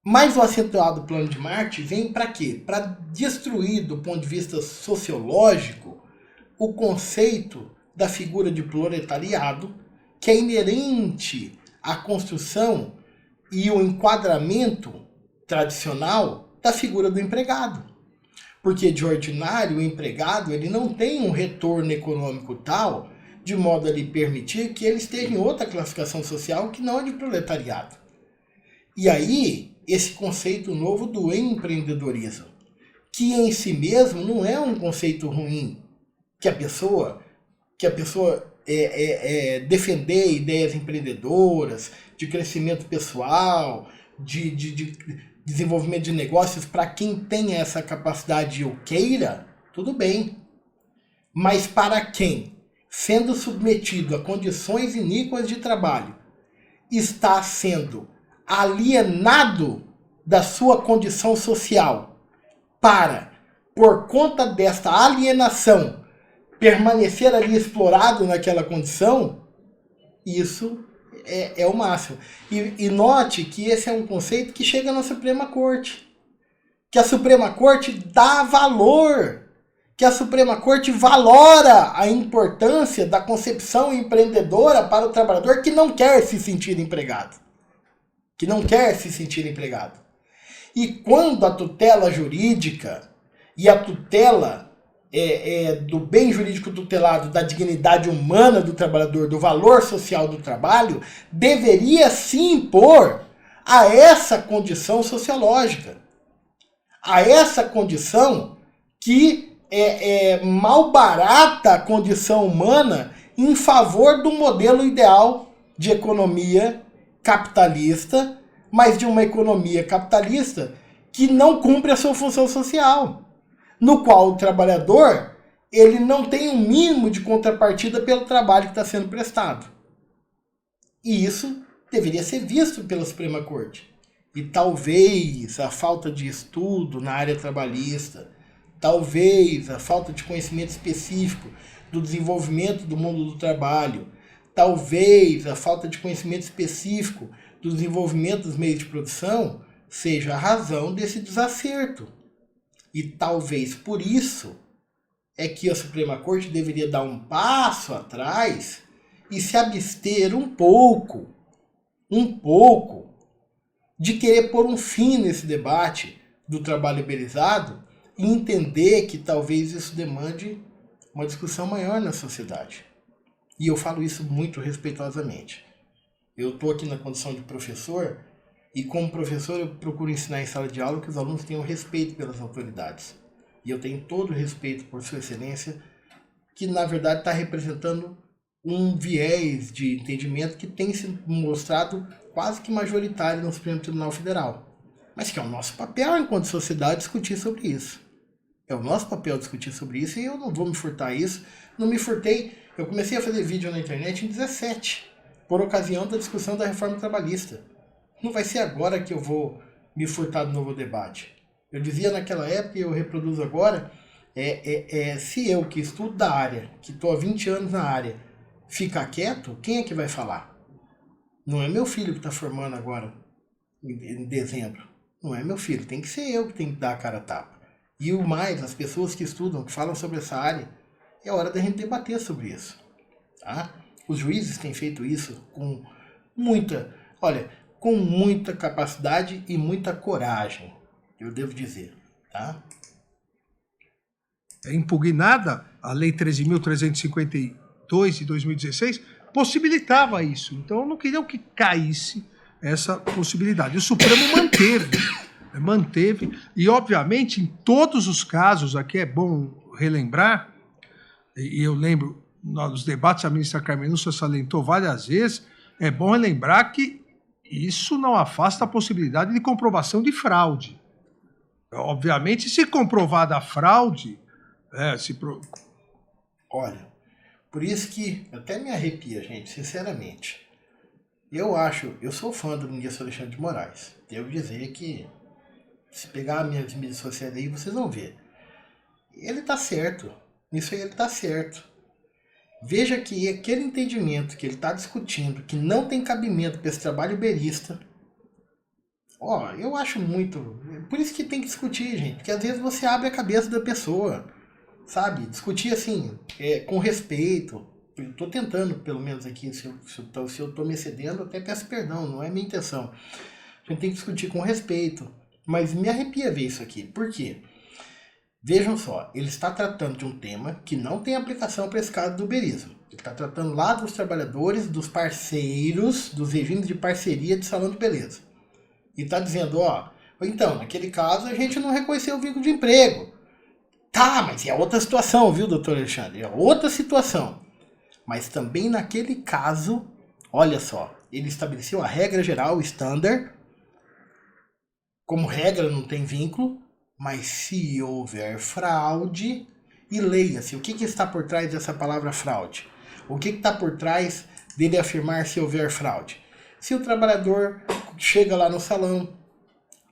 Mas o acentuado plano de Marx vem para quê? Para destruir, do ponto de vista sociológico, o conceito da figura de proletariado, que é inerente à construção e o enquadramento tradicional da figura do empregado. Porque, de ordinário, o empregado ele não tem um retorno econômico tal de modo a lhe permitir que ele esteja em outra classificação social que não é de proletariado. E aí, esse conceito novo do empreendedorismo, que em si mesmo não é um conceito ruim, que a pessoa defender ideias empreendedoras, de crescimento pessoal, de desenvolvimento de negócios, para quem tem essa capacidade e o queira, tudo bem. Mas para quem, sendo submetido a condições iníquas de trabalho, está sendo alienado da sua condição social para, por conta desta alienação, permanecer ali explorado naquela condição, isso é o máximo. E note que esse é um conceito que chega na Suprema Corte. Que a Suprema Corte dá valor, que a Suprema Corte valora a importância da concepção empreendedora para o trabalhador que não quer se sentir empregado. Que não quer se sentir empregado. E quando a tutela jurídica e a tutela do bem jurídico tutelado, da dignidade humana do trabalhador, do valor social do trabalho, deveria se impor a essa condição sociológica, a essa condição que malbarata a condição humana em favor do modelo ideal de economia capitalista, mas de uma economia capitalista que não cumpre a sua função social, no qual o trabalhador ele não tem um mínimo de contrapartida pelo trabalho que está sendo prestado. E isso deveria ser visto pela Suprema Corte. E talvez a falta de estudo na área trabalhista, talvez a falta de conhecimento específico do desenvolvimento do mundo do trabalho, talvez a falta de conhecimento específico do desenvolvimento dos meios de produção seja a razão desse desacerto. E talvez por isso é que a Suprema Corte deveria dar um passo atrás e se abster um pouco, de querer pôr um fim nesse debate do trabalho uberizado e entender que talvez isso demande uma discussão maior na sociedade. E eu falo isso muito respeitosamente. Eu estou aqui na condição de professor e como professor eu procuro ensinar em sala de aula que os alunos tenham respeito pelas autoridades. E eu tenho todo o respeito por Sua Excelência, que na verdade está representando um viés de entendimento que tem se mostrado quase que majoritário no Supremo Tribunal Federal. Mas que é o nosso papel enquanto sociedade discutir sobre isso. É o nosso papel discutir sobre isso e eu não vou me furtar a isso. Não me furtei. Eu comecei a fazer vídeo na internet em 2017, por ocasião da discussão da reforma trabalhista. Não vai ser agora que eu vou me furtar do novo debate. Eu dizia naquela época e eu reproduzo agora, se eu que estudo da área, que estou há 20 anos na área, ficar quieto, quem é que vai falar? Não é meu filho que está formando agora, em dezembro. Não é meu filho, tem que ser eu que tenho que dar a cara a tapa. E o mais, as pessoas que estudam, que falam sobre essa área, é hora da gente debater sobre isso. Tá? Os juízes têm feito isso com muita capacidade e muita coragem, eu devo dizer. Tá? É impugnada a Lei 13.352 de 2016, possibilitava isso. Então, eu não queria que caísse essa possibilidade. O Supremo manteve, e obviamente em todos os casos, aqui é bom relembrar, e eu lembro, nos debates a ministra Carmen Lúcia salientou várias vezes, é bom relembrar que isso não afasta a possibilidade de comprovação de fraude. Obviamente, se comprovada a fraude, Olha, por isso que até me arrepia, gente, sinceramente. Eu sou fã do ministro Alexandre de Moraes. Devo dizer que, se pegar minhas mídias sociais aí, vocês vão ver. Ele tá certo. Nisso aí ele tá certo. Veja que aquele entendimento que ele está discutindo, que não tem cabimento para esse trabalho uberista, Ó, eu acho muito... Por isso que tem que discutir, gente. Porque às vezes você abre a cabeça da pessoa, sabe? Discutir assim, com respeito. Eu tô tentando, pelo menos aqui, se eu tô me excedendo, até peço perdão, não é minha intenção. A gente tem que discutir com respeito. Mas me arrepia ver isso aqui. Por quê? Vejam só, ele está tratando de um tema que não tem aplicação para esse caso do uberismo. Ele está tratando lá dos trabalhadores, dos parceiros, dos regimes de parceria de salão de beleza. E está dizendo, ó, então, naquele caso a gente não reconheceu o vínculo de emprego. Tá, mas é outra situação, viu, doutor Alexandre? É outra situação. Mas também naquele caso, olha só, ele estabeleceu a regra geral, o standard. Como regra não tem vínculo, mas se houver fraude, e leia-se, o que está por trás dessa palavra fraude? O que está por trás dele afirmar se houver fraude? Se o trabalhador chega lá no salão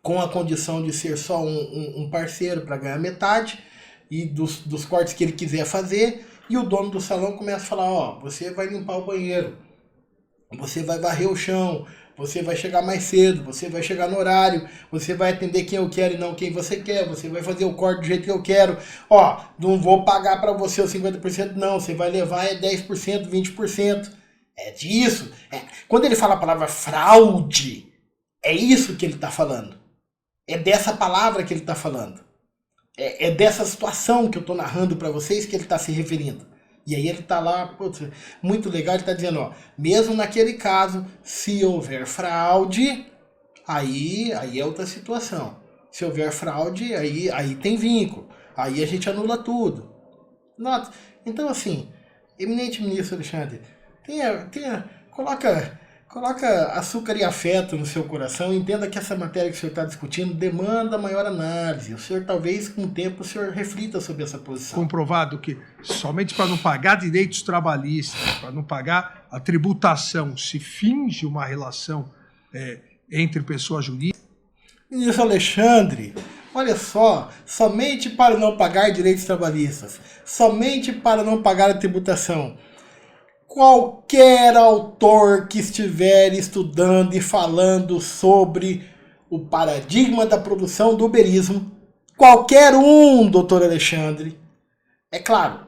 com a condição de ser só um parceiro para ganhar metade e dos cortes que ele quiser fazer, e o dono do salão começa a falar, ó, você vai limpar o banheiro, você vai varrer o chão, você vai chegar mais cedo, você vai chegar no horário, você vai atender quem eu quero e não quem você quer, você vai fazer o corte do jeito que eu quero, ó, não vou pagar para você os 50% não, você vai levar 10%, 20%, é disso. Quando ele fala a palavra fraude, é isso que ele está falando, é dessa palavra que ele está falando, é dessa situação que eu estou narrando para vocês que ele está se referindo. E aí ele está lá, putz, muito legal, ele está dizendo, ó, mesmo naquele caso, se houver fraude, aí é outra situação. Se houver fraude, aí tem vínculo. Aí a gente anula tudo. Nota. Então, assim, eminente ministro Alexandre, coloca açúcar e afeto no seu coração, entenda que essa matéria que o senhor está discutindo demanda maior análise. O senhor talvez com o tempo o senhor reflita sobre essa posição. Comprovado que somente para não pagar direitos trabalhistas, para não pagar a tributação, se finge uma relação entre pessoas jurídicas. Ministro Alexandre, olha só, somente para não pagar direitos trabalhistas, somente para não pagar a tributação. Qualquer autor que estiver estudando e falando sobre o paradigma da produção do uberismo, qualquer um, doutor Alexandre, é claro,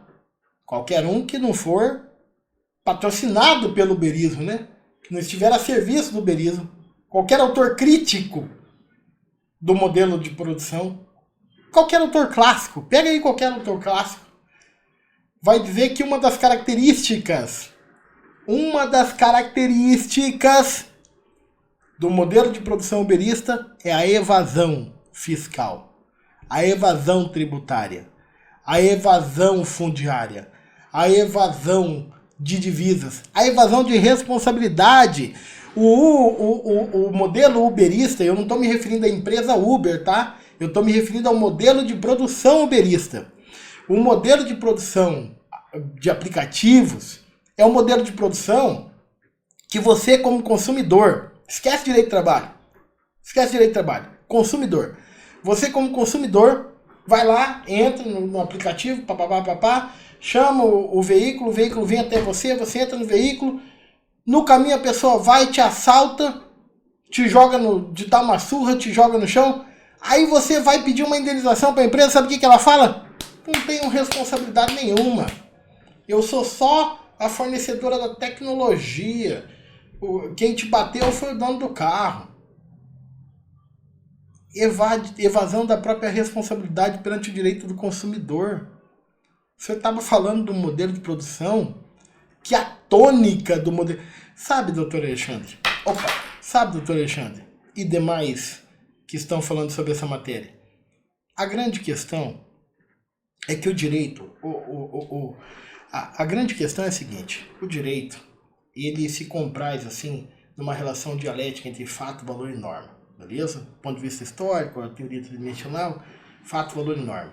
qualquer um que não for patrocinado pelo uberismo, né? Que não estiver a serviço do uberismo, qualquer autor crítico do modelo de produção, qualquer autor clássico, pega aí qualquer autor clássico, vai dizer que uma das características do modelo de produção uberista é a evasão fiscal, a evasão tributária, a evasão fundiária, a evasão de divisas, a evasão de responsabilidade. O modelo uberista, eu não estou me referindo à empresa Uber, tá? Eu estou me referindo ao modelo de produção uberista. O modelo de produção de aplicativos é um modelo de produção que você, como consumidor, esquece direito de trabalho, consumidor. Você, como consumidor, vai lá, entra no aplicativo, chama o veículo vem até você entra no veículo, no caminho a pessoa vai, te assalta, te dá uma surra, te joga no chão, aí você vai pedir uma indenização para a empresa, sabe o que ela fala? Não tenho responsabilidade nenhuma. Eu sou só a fornecedora da tecnologia. Quem te bateu foi o dono do carro. Evasão da própria responsabilidade perante o direito do consumidor. Você estava falando do modelo de produção que a tônica do modelo... Sabe, doutor Alexandre? E demais que estão falando sobre essa matéria. A grande questão é que o direito... A grande questão é a seguinte. O direito, ele se compraz, assim, numa relação dialética entre fato, valor e norma. Beleza? Do ponto de vista histórico, a teoria tridimensional, fato, valor e norma.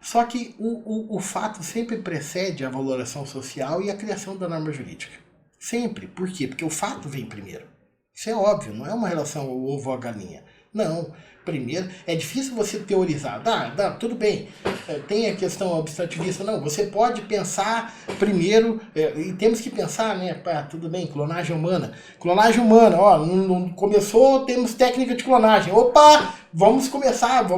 Só que o fato sempre precede a valoração social e a criação da norma jurídica. Sempre. Por quê? Porque o fato vem primeiro. Isso é óbvio, não é uma relação o ovo ou a galinha. Não. Primeiro, é difícil você teorizar. Tudo bem, tem a questão abstrativista. Não, você pode pensar primeiro, e temos que pensar, né? Tudo bem, clonagem humana. Clonagem humana, ó, não começou, temos técnica de clonagem. Opa, vamos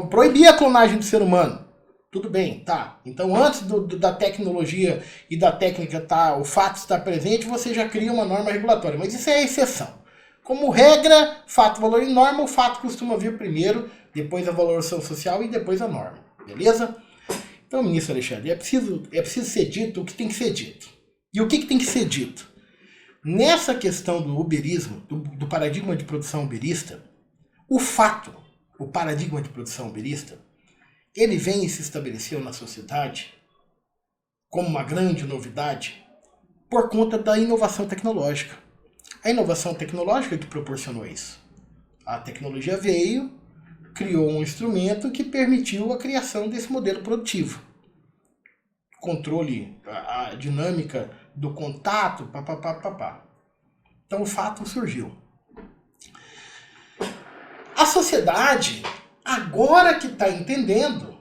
proibir a clonagem do ser humano. Tudo bem, tá. Então, antes da tecnologia e da técnica o fato estar presente, você já cria uma norma regulatória. Mas isso é a exceção. Como regra, fato, valor e norma, o fato costuma vir primeiro, depois a valoração social e depois a norma. Beleza? Então, ministro Alexandre, é preciso ser dito o que tem que ser dito. E o que tem que ser dito? Nessa questão do uberismo, do paradigma de produção uberista, o paradigma de produção uberista, ele vem e se estabeleceu na sociedade como uma grande novidade por conta da inovação tecnológica. A inovação tecnológica que proporcionou isso. A tecnologia veio, criou um instrumento que permitiu a criação desse modelo produtivo. Controle, a dinâmica do contato, papapá. Então o fato surgiu. A sociedade, agora que está entendendo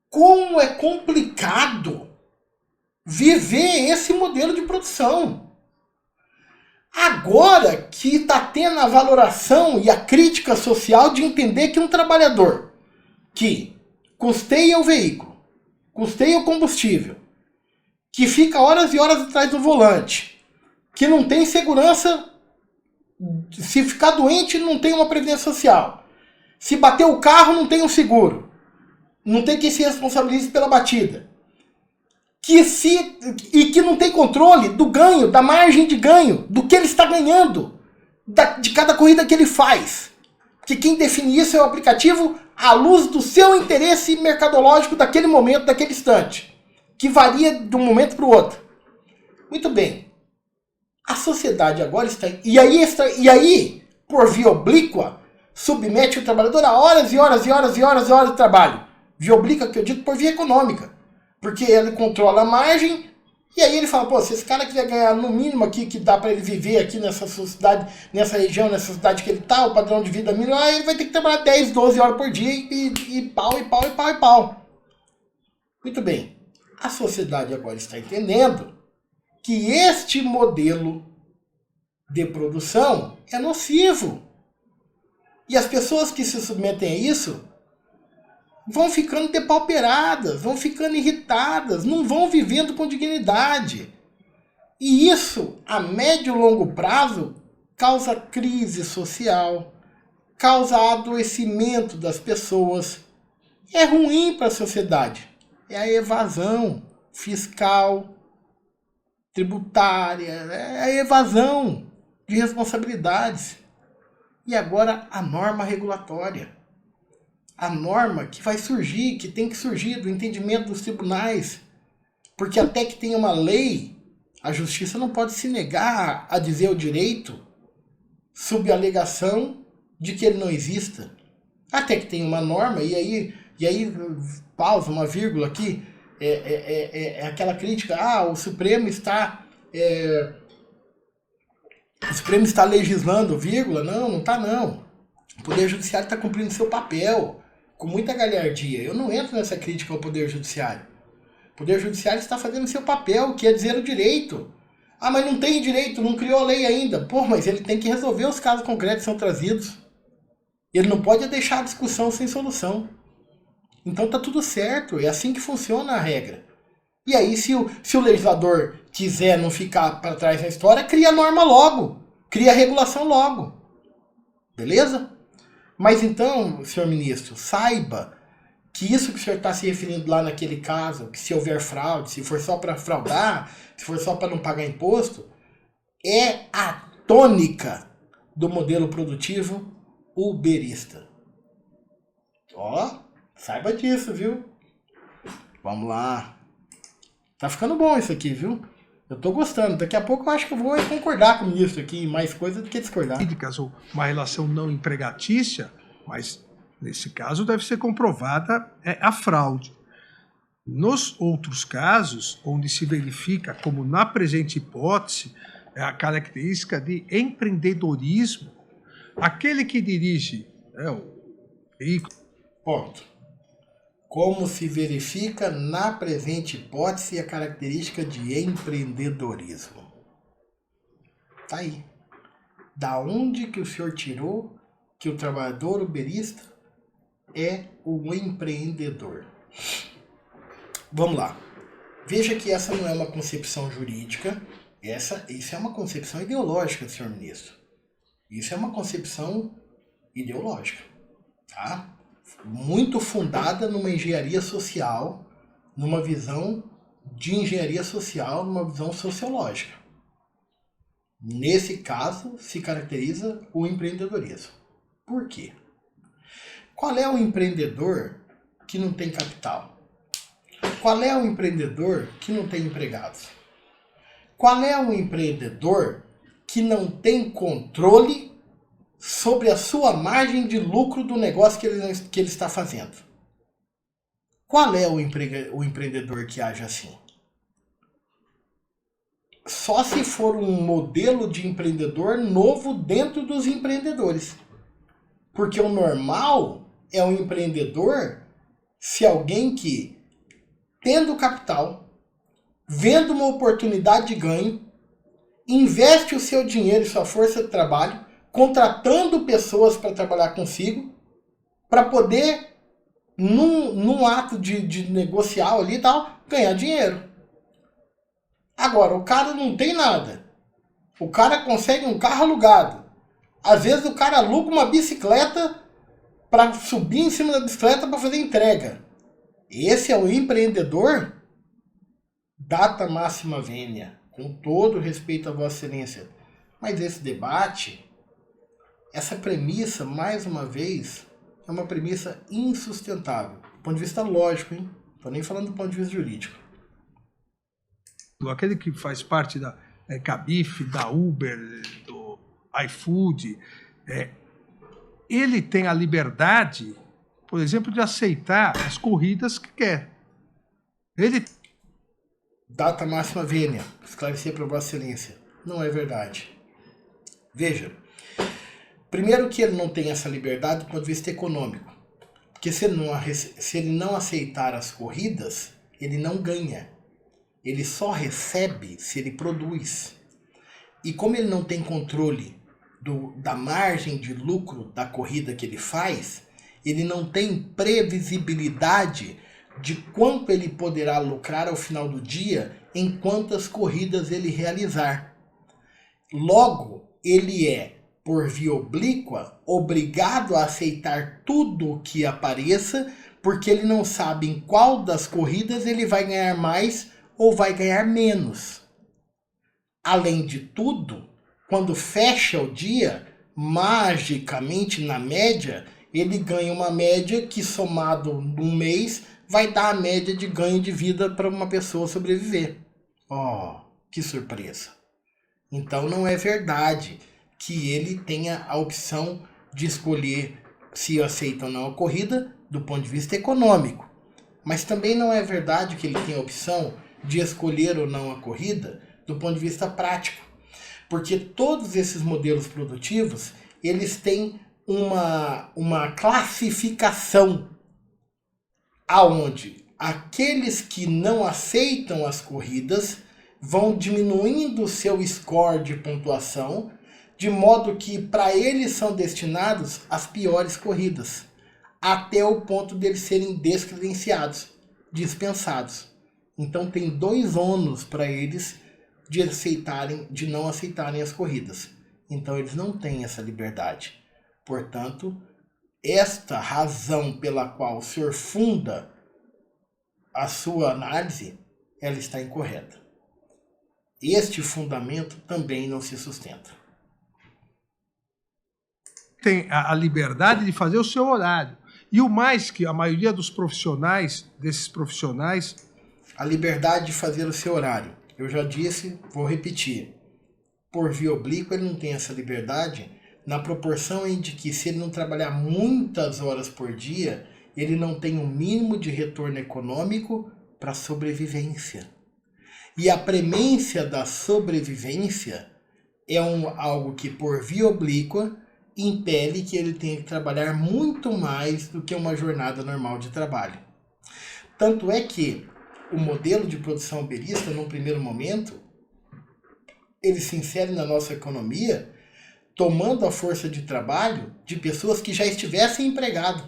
como é complicado viver esse modelo de produção. Agora que está tendo a valoração e a crítica social de entender que um trabalhador que custeia o veículo, custeia o combustível, que fica horas e horas atrás do volante, que não tem segurança, se ficar doente não tem uma previdência social, se bater o carro não tem um seguro, não tem quem se responsabilize pela batida, que não tem controle do ganho, da margem de ganho, do que ele está ganhando, de cada corrida que ele faz. Que quem define isso é o aplicativo à luz do seu interesse mercadológico daquele momento, daquele instante, que varia de um momento para o outro. Muito bem. A sociedade agora está... E aí, por via oblíqua, submete o trabalhador a horas e horas e horas e horas e horas de trabalho. Via oblíqua, que eu digo, por via econômica. Porque ele controla a margem, e aí ele fala, pô, se esse cara quiser ganhar no mínimo aqui, que dá para ele viver aqui nessa sociedade, nessa região, nessa cidade que ele tá, o padrão de vida mínimo, aí ele vai ter que trabalhar 10, 12 horas por dia e pau. Muito bem. A sociedade agora está entendendo que este modelo de produção é nocivo. E as pessoas que se submetem a isso vão ficando depauperadas, vão ficando irritadas, não vão vivendo com dignidade. E isso, a médio e longo prazo, causa crise social, causa adoecimento das pessoas. É ruim para a sociedade. É a evasão fiscal, tributária, é a evasão de responsabilidades. E agora a norma regulatória. A norma que vai surgir, que tem que surgir do entendimento dos tribunais. Porque até que tenha uma lei, a justiça não pode se negar a dizer o direito sob a alegação de que ele não exista. Até que tenha uma norma, e aí pausa, uma vírgula aqui, é aquela crítica, o Supremo está legislando, vírgula, não está não. O Poder Judiciário está cumprindo seu papel com muita galhardia. Eu não entro nessa crítica ao Poder Judiciário. O Poder Judiciário está fazendo seu papel, que é dizer o direito. Mas não tem direito, não criou a lei ainda. Mas ele tem que resolver os casos concretos que são trazidos. Ele não pode deixar a discussão sem solução. Então tá tudo certo, é assim que funciona a regra. E aí, se o legislador quiser não ficar para trás na história, cria a norma logo, cria a regulação logo. Beleza? Mas então, senhor ministro, saiba que isso que o senhor está se referindo lá naquele caso, que se houver fraude, se for só para fraudar, se for só para não pagar imposto, é a tônica do modelo produtivo uberista. Saiba disso, viu? Vamos lá. Tá ficando bom isso aqui, viu? Eu tô gostando. Daqui a pouco eu acho que eu vou concordar com isso aqui, mais coisa do que discordar. Ou uma relação não empregatícia, mas nesse caso deve ser comprovada a fraude. Nos outros casos, onde se verifica, como na presente hipótese, a característica de empreendedorismo, aquele que dirige O veículo. Ponto. Como se verifica na presente hipótese a característica de empreendedorismo? Tá aí. Da onde que o senhor tirou que o trabalhador uberista é o empreendedor? Vamos lá. Veja que essa não é uma concepção jurídica, isso é uma concepção ideológica, senhor ministro. Isso é uma concepção ideológica, tá? Muito fundada numa engenharia social, numa visão de engenharia social, numa visão sociológica. Nesse caso, se caracteriza o empreendedorismo. Por quê? Qual é o empreendedor que não tem capital? Qual é o empreendedor que não tem empregados? Qual é o empreendedor que não tem controle sobre a sua margem de lucro do negócio que ele está fazendo? Qual é o empreendedor que age assim? Só se for um modelo de empreendedor novo dentro dos empreendedores. Porque o normal é um empreendedor se alguém que, tendo capital, vendo uma oportunidade de ganho, investe o seu dinheiro e sua força de trabalho, contratando pessoas para trabalhar consigo, para poder, num ato de negocial ali e tal, ganhar dinheiro. Agora, o cara não tem nada. O cara consegue um carro alugado. Às vezes o cara aluga uma bicicleta para subir em cima da bicicleta para fazer entrega. Esse é o empreendedor? Data máxima vênia, com todo respeito a Vossa Excelência. Mas esse debate, essa premissa, mais uma vez, é uma premissa insustentável. Do ponto de vista lógico, hein? Não estou nem falando do ponto de vista jurídico. Aquele que faz parte da Cabif, da Uber, do iFood, ele tem a liberdade, por exemplo, de aceitar as corridas que quer. Ele... Data máxima vênia, esclarecer para Vossa Excelência. Não é verdade. Veja, primeiro que ele não tem essa liberdade do ponto de vista econômico. Porque se ele não aceitar as corridas, ele não ganha. Ele só recebe se ele produz. E como ele não tem controle da margem de lucro da corrida que ele faz, ele não tem previsibilidade de quanto ele poderá lucrar ao final do dia em quantas corridas ele realizar. Logo, ele é, por via oblíqua, obrigado a aceitar tudo o que apareça, porque ele não sabe em qual das corridas ele vai ganhar mais ou vai ganhar menos. Além de tudo, quando fecha o dia, magicamente, na média, ele ganha uma média que, somado num mês, vai dar a média de ganho de vida para uma pessoa sobreviver. Oh, que surpresa! Então não é verdade que ele tenha a opção de escolher se aceita ou não a corrida do ponto de vista econômico. Mas também não é verdade que ele tenha a opção de escolher ou não a corrida do ponto de vista prático. Porque todos esses modelos produtivos, eles têm uma classificação aonde aqueles que não aceitam as corridas vão diminuindo o seu score de pontuação, de modo que para eles são destinados as piores corridas, até o ponto deles serem descredenciados, dispensados. Então tem 2 ônus para eles de não aceitarem as corridas. Então eles não têm essa liberdade. Portanto, esta razão pela qual o senhor funda a sua análise, ela está incorreta. Este fundamento também não se sustenta. Tem a liberdade de fazer o seu horário. E o mais que a maioria dos desses profissionais... A liberdade de fazer o seu horário. Eu já disse, vou repetir. Por via oblíqua, ele não tem essa liberdade na proporção em de que, se ele não trabalhar muitas horas por dia, ele não tem o mínimo de retorno econômico para a sobrevivência. E a premência da sobrevivência é algo que, por via oblíqua, impele que ele tenha que trabalhar muito mais do que uma jornada normal de trabalho. Tanto é que o modelo de produção uberista, num primeiro momento, ele se insere na nossa economia tomando a força de trabalho de pessoas que já estivessem empregadas,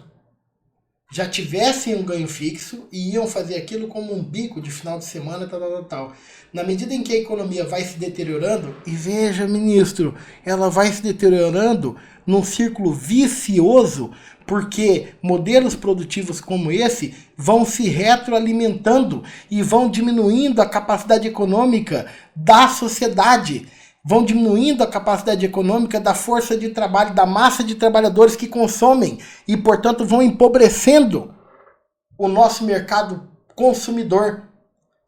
já tivessem um ganho fixo e iam fazer aquilo como um bico de final de semana, tal. Na medida em que a economia vai se deteriorando, e veja, ministro, ela vai se deteriorando num círculo vicioso, porque modelos produtivos como esse vão se retroalimentando e vão diminuindo a capacidade econômica da sociedade, vão diminuindo a capacidade econômica da força de trabalho, da massa de trabalhadores que consomem e, portanto, vão empobrecendo o nosso mercado consumidor.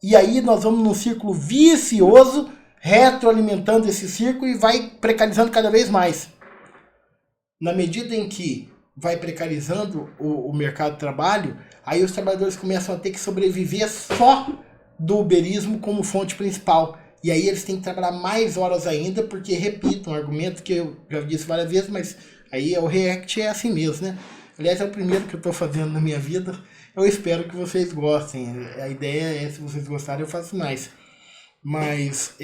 E aí nós vamos num círculo vicioso, retroalimentando esse círculo e vai precarizando cada vez mais. Na medida em que vai precarizando o mercado de trabalho, aí os trabalhadores começam a ter que sobreviver só do uberismo como fonte principal. E aí eles têm que trabalhar mais horas ainda, porque, repito, um argumento que eu já disse várias vezes, mas aí o React é assim mesmo, né? Aliás, é o primeiro que eu estou fazendo na minha vida. Eu espero que vocês gostem. A ideia é, se vocês gostarem, eu faço mais. Mas,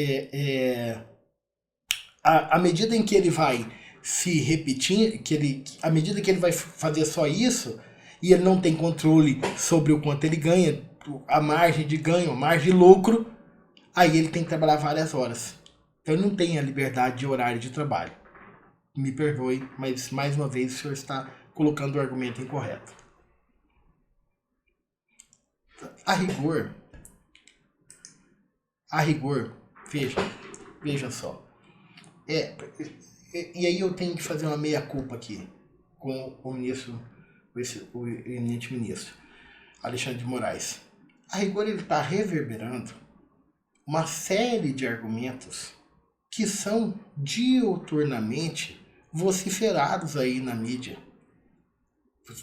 à medida em que ele vai se repetindo, à medida que ele vai fazer só isso, e ele não tem controle sobre o quanto ele ganha, a margem de ganho, a margem de lucro, aí ele tem que trabalhar várias horas. Então ele não tem a liberdade de horário de trabalho. Me perdoe, mas mais uma vez o senhor está colocando o argumento incorreto. A rigor, veja só. E aí eu tenho que fazer uma meia-culpa aqui com o ministro, o eminente ministro Alexandre de Moraes. A rigor ele está reverberando uma série de argumentos que são diuturnamente vociferados aí na mídia.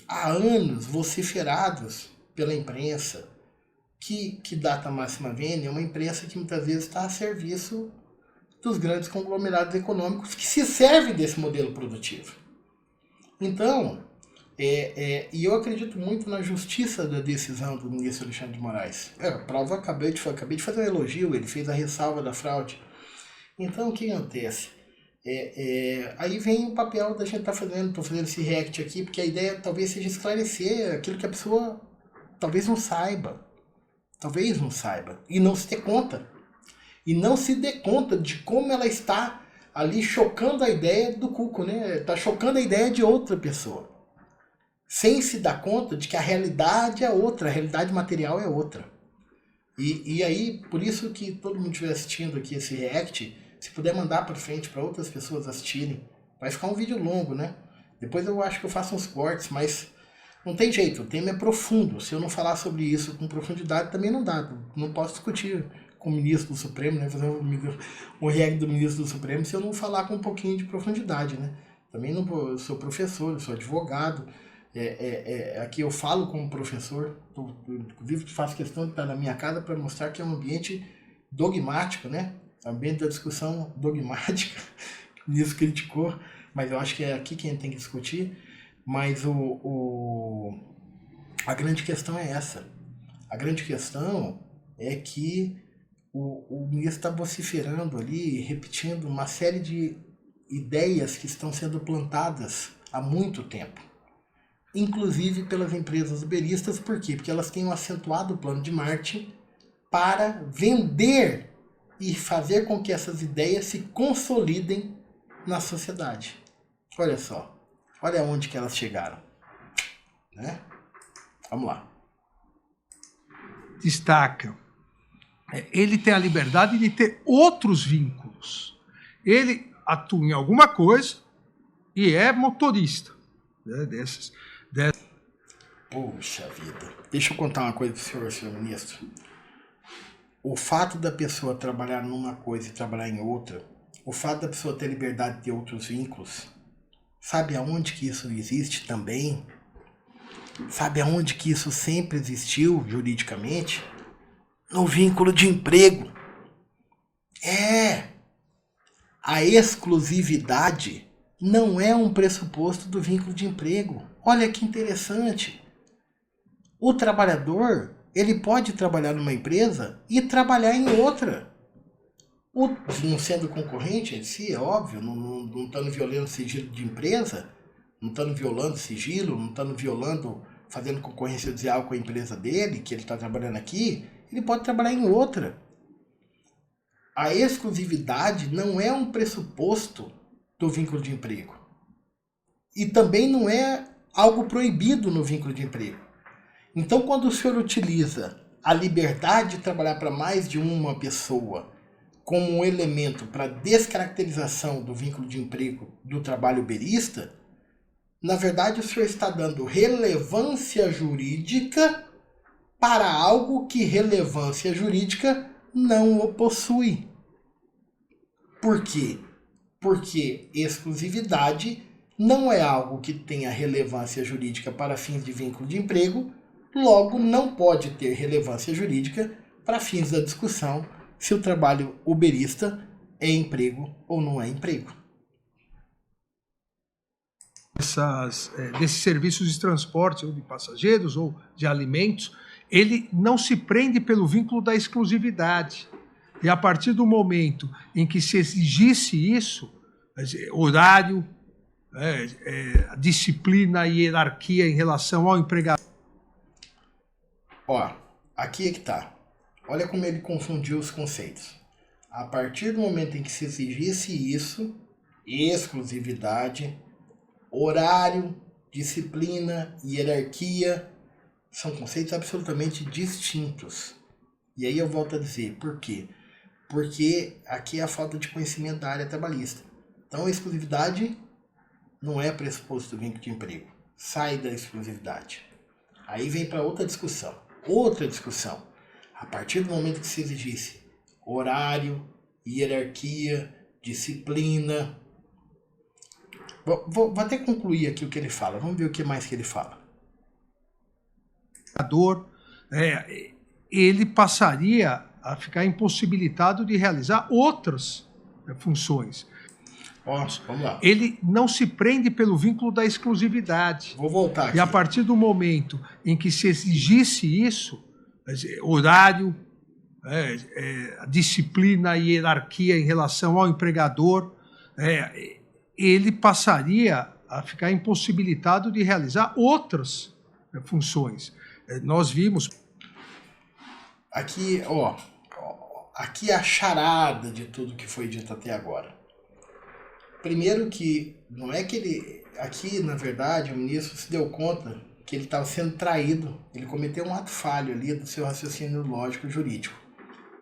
Há anos vociferados pela imprensa, que data máxima vênia é uma imprensa que muitas vezes está a serviço dos grandes conglomerados econômicos que se servem desse modelo produtivo. Então, e eu acredito muito na justiça da decisão do ministro Alexandre de Moraes. A prova, acabei de fazer um elogio, ele fez a ressalva da fraude. Então, o que acontece? Aí vem o papel da gente estou fazendo esse react aqui, porque a ideia talvez seja esclarecer aquilo que a pessoa talvez não saiba, e não se dê conta. E não se dê conta de como ela está ali chocando a ideia do cuco, né? Está chocando a ideia de outra pessoa. Sem se dar conta de que a realidade é outra, a realidade material é outra. E aí, por isso que todo mundo estiver assistindo aqui esse react, se puder mandar para frente para outras pessoas assistirem, vai ficar um vídeo longo, né? Depois eu acho que eu faço uns cortes, mas não tem jeito, o tema é profundo. Se eu não falar sobre isso com profundidade, também não dá. Não posso discutir com o ministro do Supremo, né? Fazer um react do ministro do Supremo se eu não falar com um pouquinho de profundidade, né? Também não, eu sou professor, eu sou advogado, aqui eu falo como professor, inclusive faço questão de estar na minha casa para mostrar que é um ambiente dogmático, né? Ambiente da discussão dogmática, o ministro criticou, mas eu acho que é aqui que a gente tem que discutir. Mas a grande questão é essa. A grande questão é que o ministro está vociferando ali, repetindo uma série de ideias que estão sendo plantadas há muito tempo. Inclusive pelas empresas uberistas. Por quê? Porque elas têm acentuado o plano de marketing para vender e fazer com que essas ideias se consolidem na sociedade. Olha só. Olha onde que elas chegaram. Né? Vamos lá. Destaca. Ele tem a liberdade de ter outros vínculos. Ele atua em alguma coisa e é motorista. Né, dessas. Puxa vida. Deixa eu contar uma coisa para o senhor ministro. O fato da pessoa trabalhar numa coisa e trabalhar em outra, o fato da pessoa ter liberdade de ter outros vínculos, sabe aonde que isso existe também? Sabe aonde que isso sempre existiu juridicamente? No vínculo de emprego. A exclusividade não é um pressuposto do vínculo de emprego. Olha que interessante. O trabalhador, ele pode trabalhar numa empresa e trabalhar em outra. Não sendo concorrente em si, é óbvio, não estando violando sigilo de empresa, não estando violando sigilo, não estando violando, fazendo concorrência desleal com a empresa dele, que ele está trabalhando aqui, ele pode trabalhar em outra. A exclusividade não é um pressuposto do vínculo de emprego. E também não é algo proibido no vínculo de emprego. Então, quando o senhor utiliza a liberdade de trabalhar para mais de uma pessoa como um elemento para descaracterização do vínculo de emprego do trabalho uberista, na verdade o senhor está dando relevância jurídica para algo que relevância jurídica não o possui. Por quê? Porque exclusividade não é algo que tenha relevância jurídica para fins de vínculo de emprego, logo não pode ter relevância jurídica para fins da discussão se o trabalho uberista é emprego ou não é emprego. Desses serviços de transporte, ou de passageiros, ou de alimentos, ele não se prende pelo vínculo da exclusividade. E a partir do momento em que se exigisse isso, horário, disciplina e hierarquia em relação ao empregador. Ó, aqui é que tá. Olha como ele confundiu os conceitos. A partir do momento em que se exigisse isso, exclusividade, horário, disciplina, hierarquia, são conceitos absolutamente distintos. E aí eu volto a dizer, por quê? Porque aqui é a falta de conhecimento da área trabalhista. Então a exclusividade não é pressuposto do vínculo de emprego. Sai da exclusividade. Aí vem para outra discussão. A partir do momento que se exigisse horário, hierarquia, disciplina. Vou até concluir aqui o que ele fala. Vamos ver o que mais que ele fala. Ele passaria a ficar impossibilitado de realizar outras funções. Vamos lá. Ele não se prende pelo vínculo da exclusividade. Vou voltar aqui. E a partir do momento em que se exigisse isso, horário, disciplina e hierarquia em relação ao empregador, ele passaria a ficar impossibilitado de realizar outras funções. Nós vimos... Aqui, aqui é a charada de tudo que foi dito até agora. Primeiro que, não é que ele... Aqui, na verdade, o ministro se deu conta que ele estava sendo traído. Ele cometeu um ato falho ali do seu raciocínio lógico jurídico.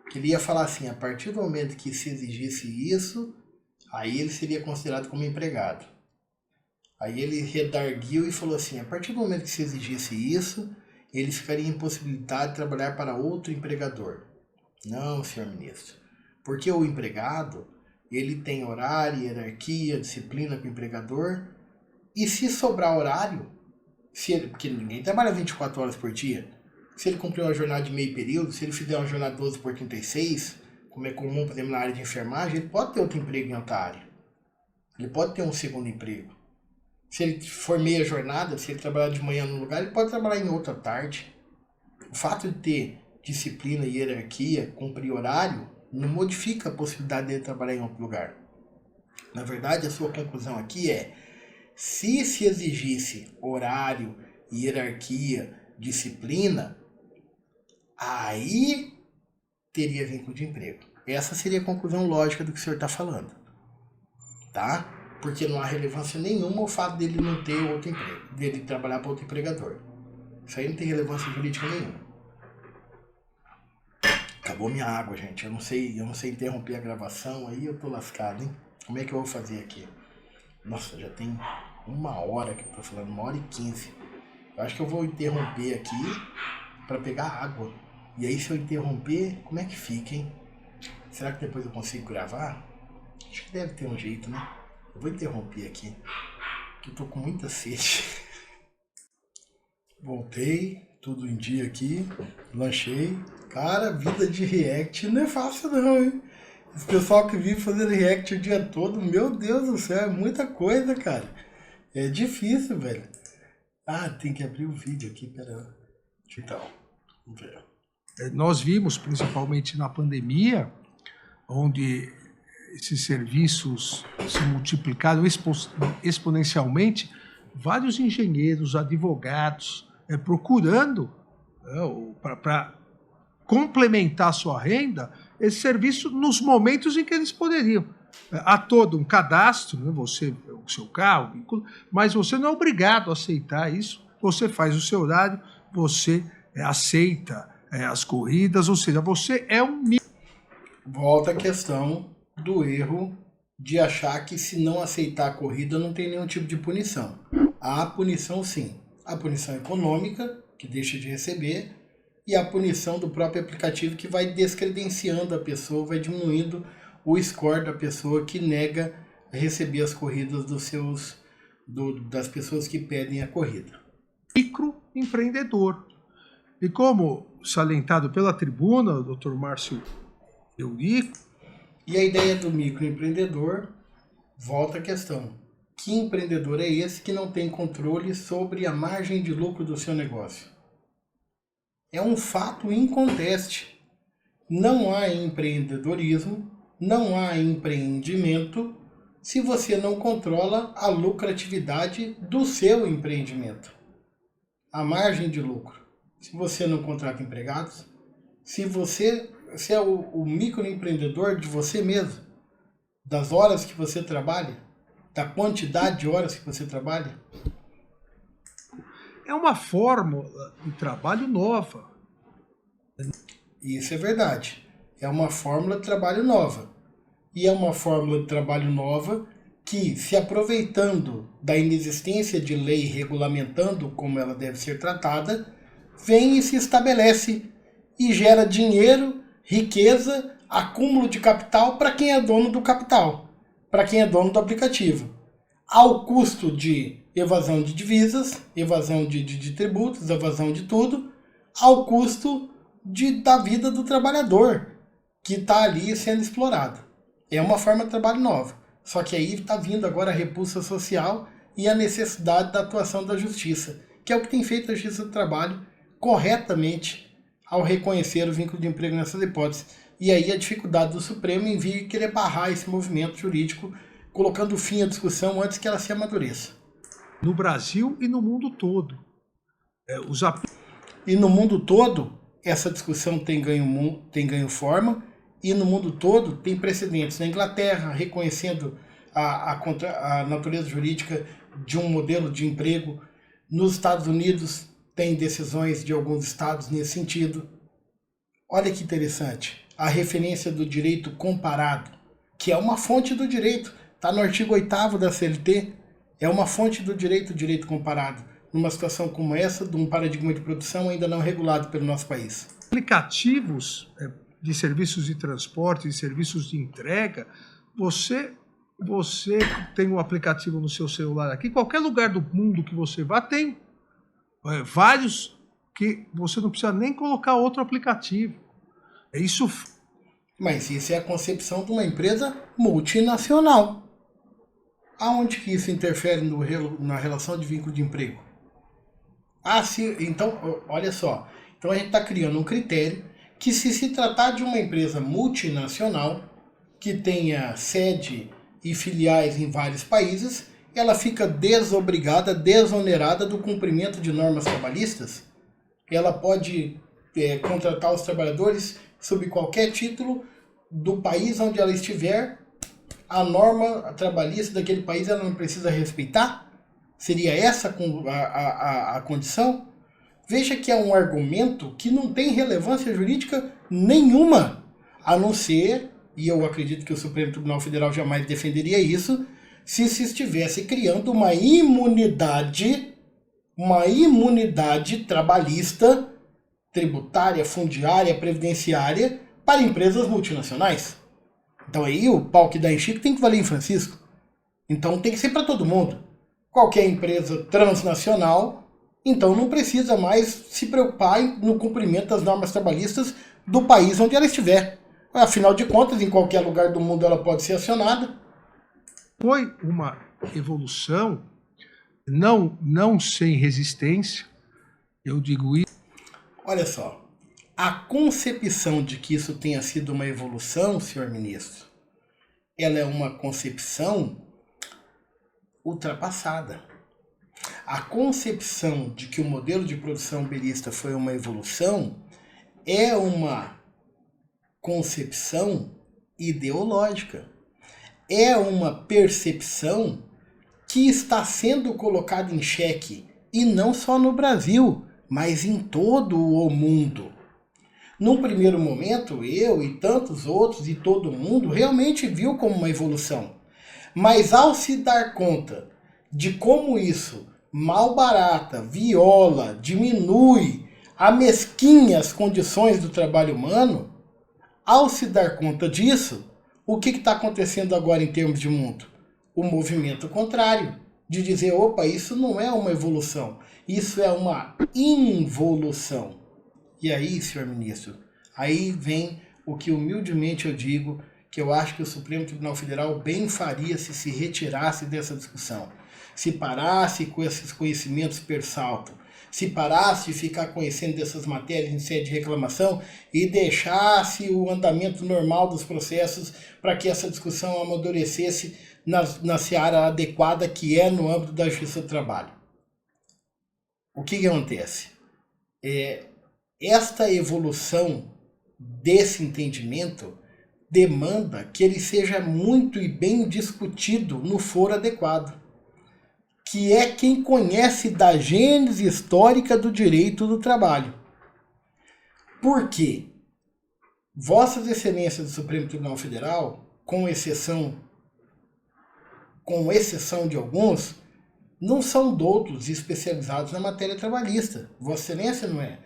Que ele ia falar assim, a partir do momento que se exigisse isso, aí ele seria considerado como empregado. Aí ele redarguiu e falou assim, a partir do momento que se exigisse isso, ele ficaria impossibilitado de trabalhar para outro empregador. Não, senhor ministro. Porque o empregado, ele tem horário, hierarquia, disciplina com o empregador. E se sobrar horário, porque ninguém trabalha 24 horas por dia, se ele cumprir uma jornada de meio período, se ele fizer uma jornada 12 por 36, como é comum, por exemplo, na área de enfermagem, ele pode ter outro emprego em outra área. Ele pode ter um segundo emprego. Se ele for meia jornada, se ele trabalhar de manhã num lugar, ele pode trabalhar em outra tarde. O fato de ter disciplina e hierarquia, cumprir horário, não modifica a possibilidade dele trabalhar em outro lugar. Na verdade, a sua conclusão aqui é, se exigisse horário, hierarquia, disciplina, aí teria vínculo de emprego. Essa seria a conclusão lógica do que o senhor está falando. Tá? Porque não há relevância nenhuma o fato dele não ter outro emprego, dele trabalhar para outro empregador. Isso aí não tem relevância jurídica nenhuma. Acabou minha água, gente. Eu não sei interromper a gravação, aí eu tô lascado, hein? Como é que eu vou fazer aqui? Nossa, já tem 1 hora que eu tô falando, 1h15. Eu acho que eu vou interromper aqui para pegar água. E aí, se eu interromper, como é que fica, hein? Será que depois eu consigo gravar? Acho que deve ter um jeito, né? Eu vou interromper aqui, que eu tô com muita sede. Voltei, tudo em dia aqui, lanchei. Cara, vida de react não é fácil não, hein? Esse pessoal que vive fazendo react o dia todo, meu Deus do céu, é muita coisa, cara. É difícil, velho. Ah, tem que abrir o vídeo aqui, pera. Então, vamos ver. Nós vimos, principalmente na pandemia, onde esses serviços se multiplicaram exponencialmente, vários engenheiros, advogados, procurando para complementar a sua renda, esse serviço nos momentos em que eles poderiam. Há todo um cadastro, né? Você, o seu carro, mas você não é obrigado a aceitar isso. Você faz o seu horário, você aceita as corridas, ou seja, você é um... Volta a questão do erro de achar que se não aceitar a corrida não tem nenhum tipo de punição. Há punição sim. A punição econômica, que deixa de receber, e a punição do próprio aplicativo que vai descredenciando a pessoa, vai diminuindo o score da pessoa que nega receber as corridas das pessoas que pedem a corrida. Microempreendedor. E como salientado pela tribuna, o Dr. Márcio Eurico. E a ideia do microempreendedor, volta à questão. Que empreendedor é esse que não tem controle sobre a margem de lucro do seu negócio? É um fato inconteste. Não há empreendedorismo, não há empreendimento se você não controla a lucratividade do seu empreendimento. A margem de lucro. Se você não contrata empregados, se é o microempreendedor de você mesmo, das horas que você trabalha, da quantidade de horas que você trabalha. É uma fórmula de trabalho nova. Isso é verdade. É uma fórmula de trabalho nova. E é uma fórmula de trabalho nova que, se aproveitando da inexistência de lei regulamentando como ela deve ser tratada, vem e se estabelece e gera dinheiro, riqueza, acúmulo de capital para quem é dono do capital, para quem é dono do aplicativo, ao custo de evasão de divisas, evasão de tributos, evasão de tudo, ao custo da vida do trabalhador que está ali sendo explorado. É uma forma de trabalho nova, só que aí está vindo agora a repulsa social e a necessidade da atuação da justiça, que é o que tem feito a Justiça do Trabalho corretamente ao reconhecer o vínculo de emprego nessas hipóteses. E aí a dificuldade do Supremo em vir querer barrar esse movimento jurídico, colocando fim à discussão antes que ela se amadureça. No Brasil e no mundo todo. E no mundo todo, essa discussão tem ganho forma, e no mundo todo tem precedentes. Na Inglaterra, reconhecendo a natureza jurídica de um modelo de emprego. Nos Estados Unidos, tem decisões de alguns estados nesse sentido. Olha que interessante. A referência do direito comparado, que é uma fonte do direito, está no artigo 8º da CLT, é uma fonte do direito comparado, numa situação como essa, de um paradigma de produção ainda não regulado pelo nosso país. Aplicativos de serviços de transporte, de serviços de entrega, você tem um aplicativo no seu celular aqui, qualquer lugar do mundo que você vá, tem vários que você não precisa nem colocar outro aplicativo. Isso. Mas isso é a concepção de uma empresa multinacional. Aonde que isso interfere na relação de vínculo de emprego? Então, olha só. Então a gente está criando um critério que, se tratar de uma empresa multinacional, que tenha sede e filiais em vários países, ela fica desobrigada, desonerada do cumprimento de normas trabalhistas. Ela pode contratar os trabalhadores sob qualquer título do país onde ela estiver. A norma trabalhista daquele país ela não precisa respeitar? Seria essa a condição? Veja que é um argumento que não tem relevância jurídica nenhuma, a não ser, e eu acredito que o Supremo Tribunal Federal jamais defenderia isso, se se estivesse criando uma imunidade trabalhista, tributária, fundiária, previdenciária para empresas multinacionais. Então aí o pau que dá em Chico tem que valer em Francisco. Então tem que ser para todo mundo. Qualquer empresa transnacional, então não precisa mais se preocupar no cumprimento das normas trabalhistas do país onde ela estiver. Afinal de contas, em qualquer lugar do mundo ela pode ser acionada. Foi uma evolução não sem resistência, eu digo isso. Olha só, a concepção de que isso tenha sido uma evolução, senhor ministro, ela é uma concepção ultrapassada. A concepção de que o modelo de produção uberista foi uma evolução é uma concepção ideológica. É uma percepção que está sendo colocada em xeque, e não só no Brasil, mas em todo o mundo. Num primeiro momento, eu e tantos outros e todo mundo realmente viu como uma evolução. Mas ao se dar conta de como isso malbarata, viola, diminui, amesquinha as condições do trabalho humano, ao se dar conta disso, o que está acontecendo agora em termos de mundo? O movimento contrário, de dizer, opa, isso não é uma evolução, isso é uma involução. E aí, senhor ministro, aí vem o que humildemente eu digo, que eu acho que o Supremo Tribunal Federal bem faria se retirasse dessa discussão. Se parasse com esses conhecimentos per salto, se parasse de ficar conhecendo dessas matérias em sede de reclamação e deixasse o andamento normal dos processos para que essa discussão amadurecesse na seara adequada que é no âmbito da Justiça do Trabalho. O que acontece? Esta evolução desse entendimento demanda que ele seja muito e bem discutido no foro adequado, que é quem conhece da gênese histórica do direito do trabalho. Por quê? Vossas Excelências do Supremo Tribunal Federal, com exceção de alguns, não são doutos e especializados na matéria trabalhista. Vossa Excelência não é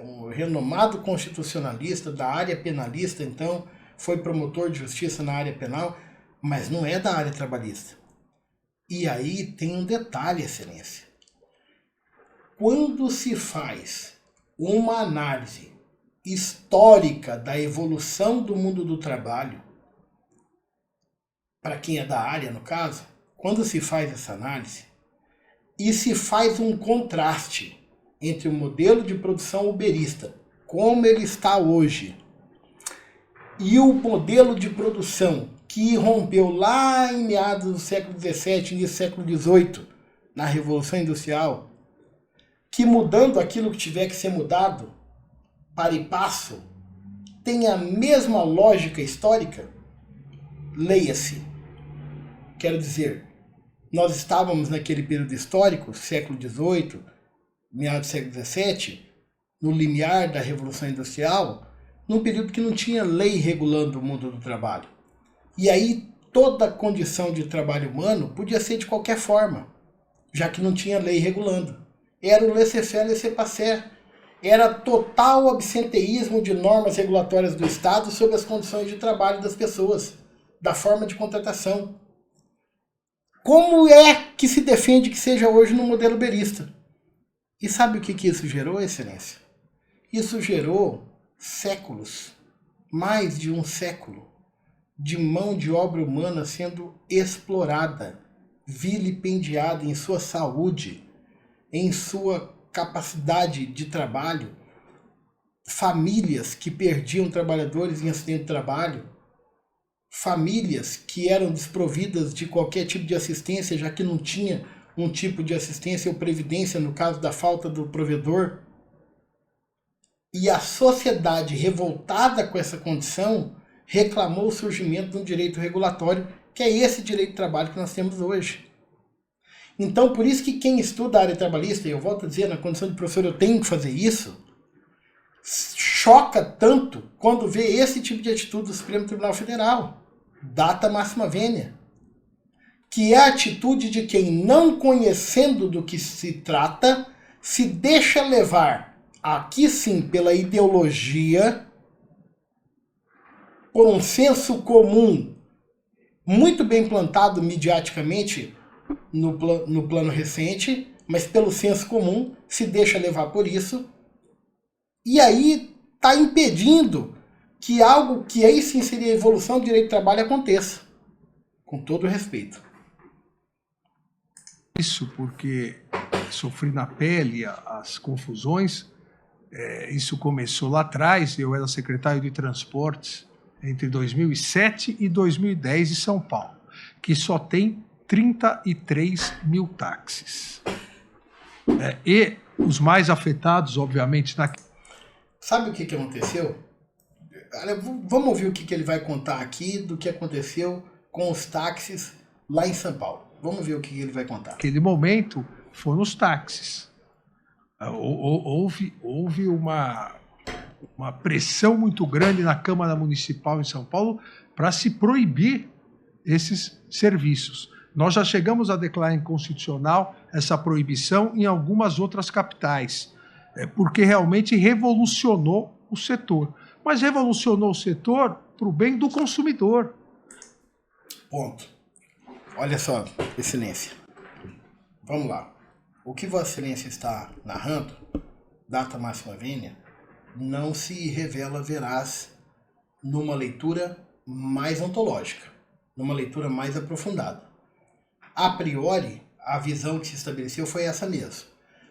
um renomado constitucionalista da área penalista, então foi promotor de justiça na área penal, mas não é da área trabalhista. E aí tem um detalhe, Excelência. Quando se faz uma análise histórica da evolução do mundo do trabalho, para quem é da área, no caso, quando se faz essa análise, e se faz um contraste entre o modelo de produção uberista, como ele está hoje, e o modelo de produção que rompeu lá em meados do século XVII, início do século XVIII, na Revolução Industrial, que mudando aquilo que tiver que ser mudado, para e passo, tem a mesma lógica histórica? Leia-se. Quero dizer, nós estávamos naquele período histórico, século XVIII, meados do século XVII, no limiar da Revolução Industrial, num período que não tinha lei regulando o mundo do trabalho. E aí toda condição de trabalho humano podia ser de qualquer forma, já que não tinha lei regulando. Era o laissez-faire, laissez-passer. Era total absenteísmo de normas regulatórias do Estado sobre as condições de trabalho das pessoas, da forma de contratação. Como é que se defende que seja hoje no modelo uberista? E sabe o que isso gerou, Excelência? Isso gerou séculos, mais de um século, de mão de obra humana sendo explorada, vilipendiada em sua saúde, em sua capacidade de trabalho, famílias que perdiam trabalhadores em acidente de trabalho, famílias que eram desprovidas de qualquer tipo de assistência, já que não tinha um tipo de assistência ou previdência no caso da falta do provedor. E a sociedade revoltada com essa condição reclamou o surgimento de um direito regulatório, que é esse direito de trabalho que nós temos hoje. Então, por isso que quem estuda a área trabalhista, e eu volto a dizer, na condição de professor eu tenho que fazer isso, choca tanto quando vê esse tipo de atitude do Supremo Tribunal Federal, data máxima vênia, que é a atitude de quem, não conhecendo do que se trata, se deixa levar, aqui sim, pela ideologia, por um senso comum muito bem plantado midiaticamente no plano recente, mas pelo senso comum, se deixa levar por isso, e aí está impedindo que algo que aí sim seria a evolução do direito do trabalho aconteça. Com todo o respeito. Isso porque sofri na pele as confusões. Isso começou lá atrás, eu era secretário de Transportes entre 2007 e 2010 em São Paulo, que só tem 33 mil táxis. E os mais afetados, obviamente, Sabe o que aconteceu? Vamos ouvir o que ele vai contar aqui do que aconteceu com os táxis lá em São Paulo. Vamos ver o que ele vai contar. Naquele momento, foram os táxis. Houve uma pressão muito grande na Câmara Municipal em São Paulo para se proibir esses serviços. Nós já chegamos a declarar inconstitucional essa proibição em algumas outras capitais, porque realmente revolucionou o setor. Mas revolucionou o setor para o bem do consumidor. Ponto. Olha só, Excelência. Vamos lá. O que Vossa Excelência está narrando, data máxima vênia, não se revela veraz numa leitura mais ontológica, numa leitura mais aprofundada. A priori, a visão que se estabeleceu foi essa mesmo.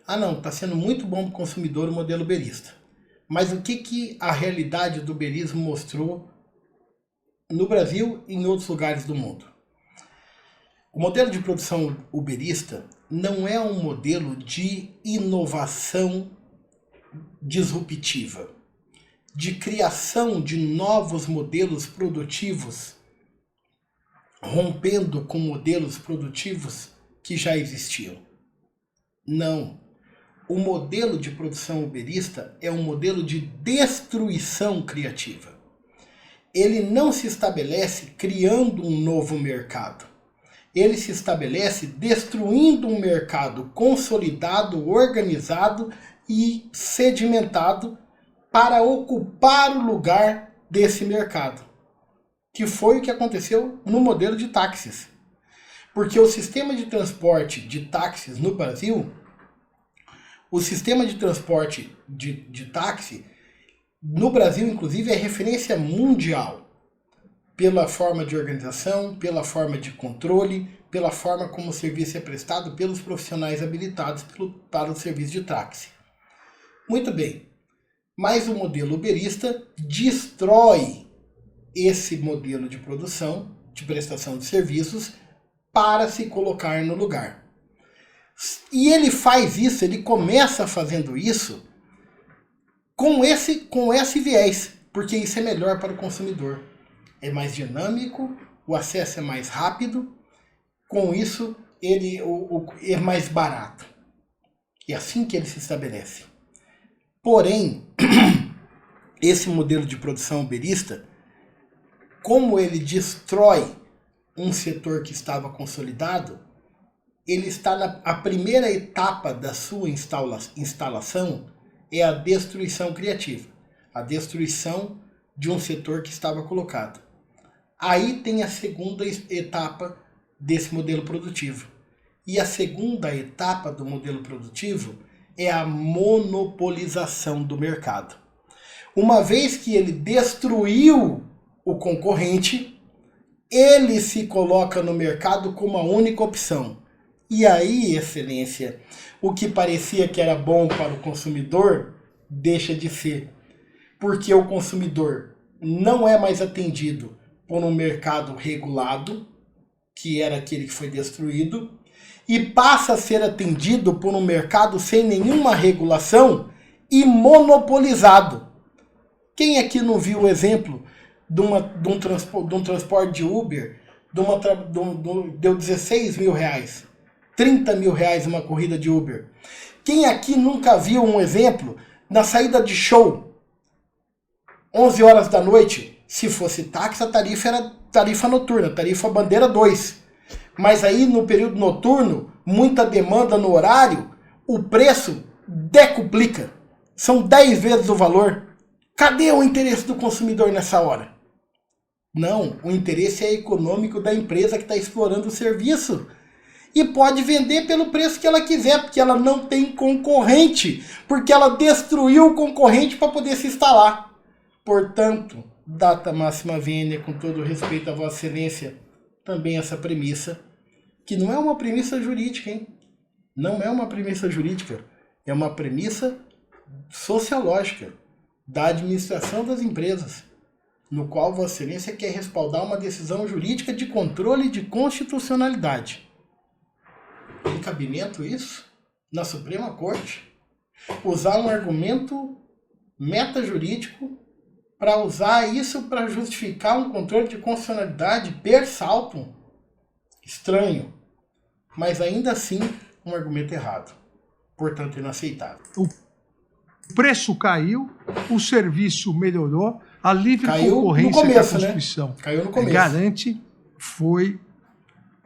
Não, está sendo muito bom para o consumidor o modelo uberista. Mas o que a realidade do uberismo mostrou no Brasil e em outros lugares do mundo? O modelo de produção uberista não é um modelo de inovação disruptiva, de criação de novos modelos produtivos, rompendo com modelos produtivos que já existiam. Não. O modelo de produção uberista é um modelo de destruição criativa. Ele não se estabelece criando um novo mercado. Ele se estabelece destruindo um mercado consolidado, organizado e sedimentado para ocupar o lugar desse mercado, que foi o que aconteceu no modelo de táxis. Porque o sistema de transporte de táxis no Brasil, o sistema de transporte de táxi no Brasil, inclusive, é referência mundial. Pela forma de organização, pela forma de controle, pela forma como o serviço é prestado pelos profissionais habilitados para o serviço de táxi. Muito bem, mas o modelo uberista destrói esse modelo de produção, de prestação de serviços, para se colocar no lugar. E ele faz isso, ele começa fazendo isso com esse viés, porque isso é melhor para o consumidor. É mais dinâmico, o acesso é mais rápido, com isso ele é mais barato. É assim que ele se estabelece. Porém, esse modelo de produção uberista, como ele destrói um setor que estava consolidado, ele está a primeira etapa da sua instalação é a destruição criativa, a destruição de um setor que estava colocado. Aí tem a segunda etapa desse modelo produtivo. E a segunda etapa do modelo produtivo é a monopolização do mercado. Uma vez que ele destruiu o concorrente, ele se coloca no mercado como a única opção. E aí, Excelência, o que parecia que era bom para o consumidor, deixa de ser. Porque o consumidor não é mais atendido por um mercado regulado, que era aquele que foi destruído, e passa a ser atendido por um mercado sem nenhuma regulação e monopolizado. Quem aqui não viu o exemplo de um transporte de Uber, deu 16 mil reais, 30 mil reais uma corrida de Uber? Quem aqui nunca viu um exemplo na saída de show, 11 horas da noite? Se fosse táxi, a tarifa era tarifa noturna, tarifa bandeira 2. Mas aí no período noturno, muita demanda no horário, o preço decuplica. São 10 vezes o valor. Cadê o interesse do consumidor nessa hora? Não, o interesse é econômico da empresa que está explorando o serviço. E pode vender pelo preço que ela quiser, porque ela não tem concorrente. Porque ela destruiu o concorrente para poder se instalar. Portanto, data máxima vênia, com todo respeito a Vossa Excelência, também essa premissa, que não é uma premissa jurídica, hein? Não é uma premissa jurídica, é uma premissa sociológica da administração das empresas, no qual Vossa Excelência quer respaldar uma decisão jurídica de controle de constitucionalidade. Tem cabimento isso na Suprema Corte? Usar um argumento metajurídico para usar isso para justificar um controle de constitucionalidade per saltum? Estranho, mas ainda assim um argumento errado, portanto inaceitável. O preço caiu, o serviço melhorou, a livre concorrência que a Constituição garante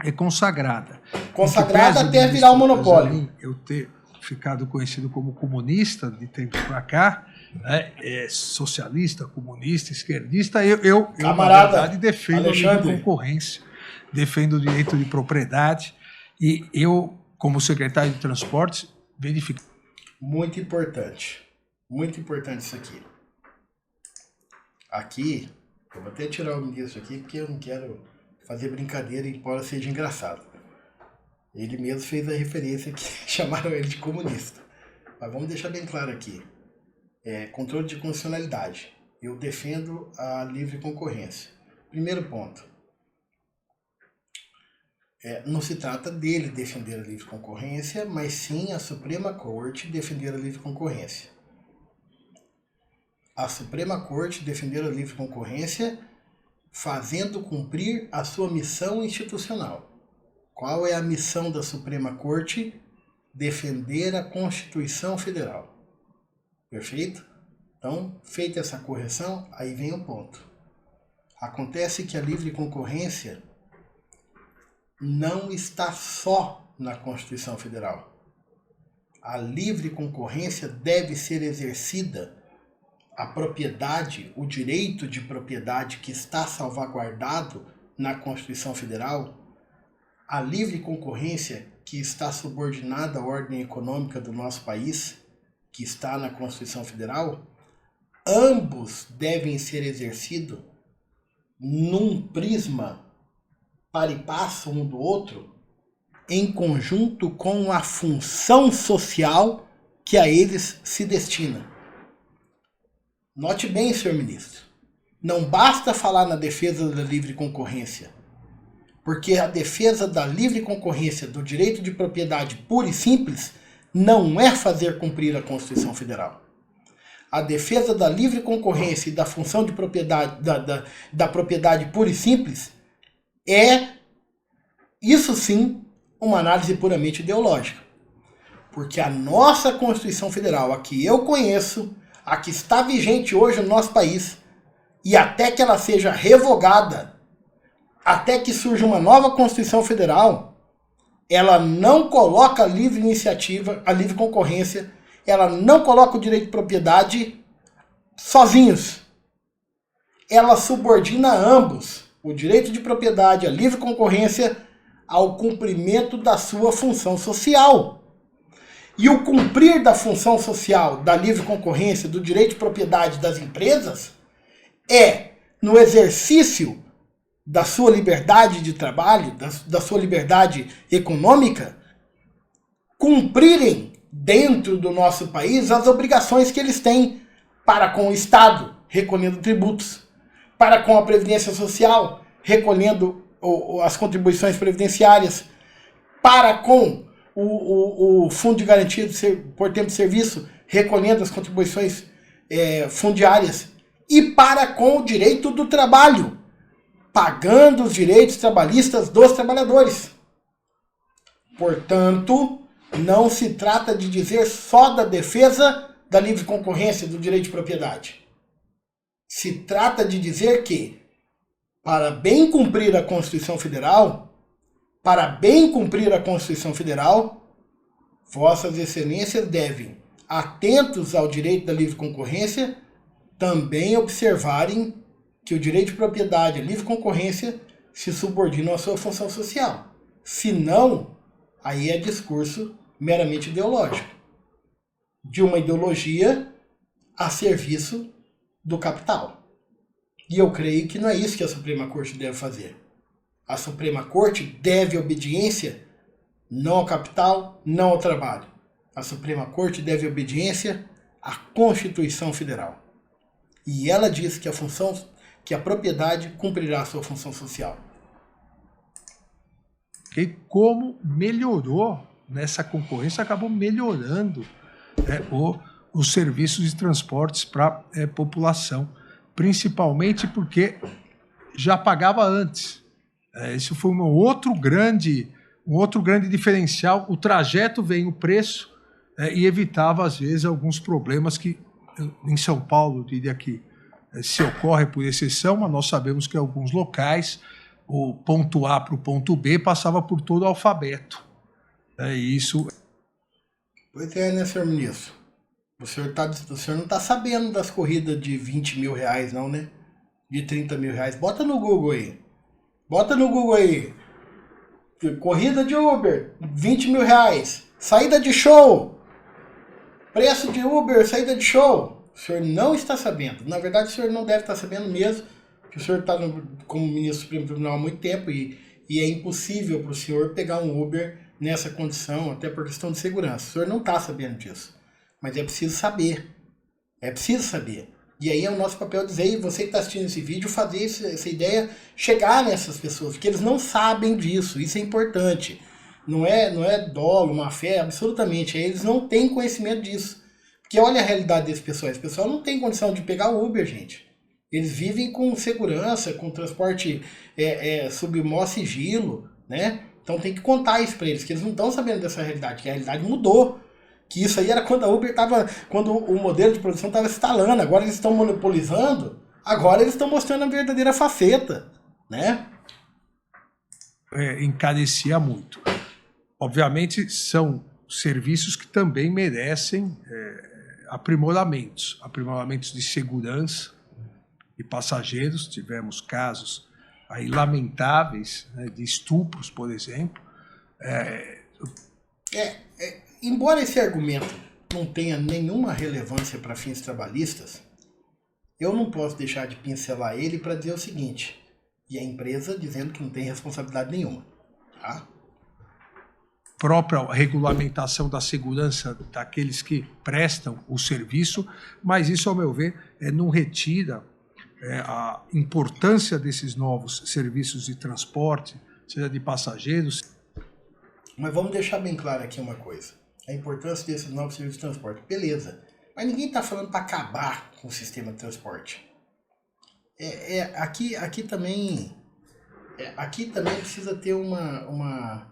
é consagrada. Consagrada até virar um monopólio. Eu ter ficado conhecido como comunista de tempos para cá, né, socialista, comunista, esquerdista, eu na verdade defendo Alexandre. a livre concorrência, defendo o direito de propriedade e eu, como secretário de Transportes, verifico. Muito importante isso aqui. Aqui, eu vou até tirar o ministro aqui, porque eu não quero fazer brincadeira, embora seja engraçado. Ele mesmo fez a referência que chamaram ele de comunista. Mas vamos deixar bem claro aqui. Controle de constitucionalidade. Eu defendo a livre concorrência. Primeiro ponto. Não se trata dele defender a livre concorrência, mas sim a Suprema Corte defender a livre concorrência. A Suprema Corte defender a livre concorrência fazendo cumprir a sua missão institucional. Qual é a missão da Suprema Corte? Defender a Constituição Federal. Perfeito? Então, feita essa correção, aí vem o ponto. Acontece que a livre concorrência não está só na Constituição Federal. A livre concorrência deve ser exercida, a propriedade, o direito de propriedade que está salvaguardado na Constituição Federal, a livre concorrência que está subordinada à ordem econômica do nosso país, que está na Constituição Federal, ambos devem ser exercidos num prisma par e passo um do outro, em conjunto com a função social que a eles se destina. Note bem, senhor ministro, não basta falar na defesa da livre concorrência, porque a defesa da livre concorrência do direito de propriedade pura e simples não é fazer cumprir a Constituição Federal. A defesa da livre concorrência e da função de propriedade, da propriedade pura e simples isso sim, uma análise puramente ideológica. Porque a nossa Constituição Federal, a que eu conheço, a que está vigente hoje no nosso país, e até que ela seja revogada, até que surja uma nova Constituição Federal, ela não coloca a livre iniciativa, a livre concorrência, ela não coloca o direito de propriedade sozinhos. Ela subordina ambos, o direito de propriedade e a livre concorrência, ao cumprimento da sua função social. E o cumprir da função social, da livre concorrência, do direito de propriedade das empresas, no exercício da sua liberdade de trabalho, da sua liberdade econômica, cumprirem dentro do nosso país as obrigações que eles têm para com o Estado, recolhendo tributos, para com a Previdência Social, recolhendo as contribuições previdenciárias, para com o Fundo de Garantia por Tempo de Serviço, recolhendo as contribuições fundiárias, e para com o direito do trabalho, pagando os direitos trabalhistas dos trabalhadores. Portanto, não se trata de dizer só da defesa da livre concorrência do direito de propriedade. Se trata de dizer que, para bem cumprir a Constituição Federal, Vossas Excelências devem, atentos ao direito da livre concorrência, também observarem que o direito de propriedade e a livre concorrência se subordinam à sua função social. Se não, aí é discurso meramente ideológico, de uma ideologia a serviço do capital. E eu creio que não é isso que a Suprema Corte deve fazer. A Suprema Corte deve obediência não ao capital, não ao trabalho. A Suprema Corte deve obediência à Constituição Federal. E ela diz que a propriedade cumprirá a sua função social. E como melhorou nessa concorrência, acabou melhorando os serviços de transportes para a população, principalmente porque já pagava antes. Isso foi um outro grande diferencial. O trajeto vem o preço e evitava, às vezes, alguns problemas que, em São Paulo, eu diria que se ocorre por exceção, mas nós sabemos que em alguns locais o ponto A para o ponto B passava por todo o alfabeto. Isso. Pois é, né, senhor ministro? O senhor não está sabendo das corridas de 20 mil reais, não, né? De 30 mil reais. Bota no Google aí. Corrida de Uber, 20 mil reais. Saída de show. Preço de Uber, saída de show. O senhor não está sabendo. Na verdade, o senhor não deve estar sabendo mesmo, que o senhor está como ministro do Supremo Tribunal há muito tempo e é impossível para o senhor pegar um Uber nessa condição, até por questão de segurança. O senhor não está sabendo disso. Mas é preciso saber. E aí é o nosso papel dizer, e você que está assistindo esse vídeo, fazer essa ideia chegar nessas pessoas, porque eles não sabem disso, isso é importante. Não é dolo, má fé, absolutamente. Eles não têm conhecimento disso. Porque olha a realidade desse pessoal. Esse pessoal não tem condição de pegar o Uber, gente. Eles vivem com segurança, com transporte sob maior sigilo, né? Então tem que contar isso para eles, que eles não estão sabendo dessa realidade, que a realidade mudou. Que isso aí era quando a Uber quando o modelo de produção estava instalando. Agora eles estão monopolizando, agora eles estão mostrando a verdadeira faceta, né? Encarecia muito. Obviamente são serviços que também merecem aprimoramentos de segurança e passageiros. Tivemos casos aí lamentáveis, né, de estupros, por exemplo. Embora esse argumento não tenha nenhuma relevância para fins trabalhistas, eu não posso deixar de pincelar ele para dizer o seguinte, e a empresa dizendo que não tem responsabilidade nenhuma. Tá? Própria regulamentação da segurança daqueles que prestam o serviço, mas isso, ao meu ver, não retira a importância desses novos serviços de transporte, seja de passageiros. Mas vamos deixar bem claro aqui uma coisa. A importância desses novos serviços de transporte. Beleza. Mas ninguém está falando para acabar com o sistema de transporte. Aqui também precisa ter vamos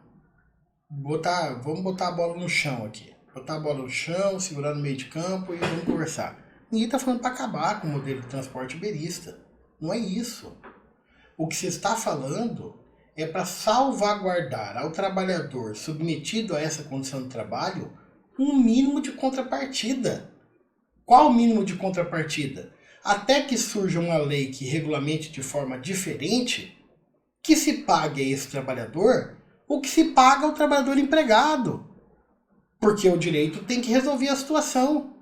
botar a bola no chão aqui. Botar a bola no chão, segurar no meio de campo e vamos conversar. Ninguém está falando para acabar com o modelo de transporte uberista. Não é isso. O que se está falando é para salvaguardar ao trabalhador submetido a essa condição de trabalho um mínimo de contrapartida. Qual o mínimo de contrapartida? Até que surja uma lei que regulamente de forma diferente, que se pague a esse trabalhador o que se paga ao trabalhador empregado. Porque o direito tem que resolver a situação.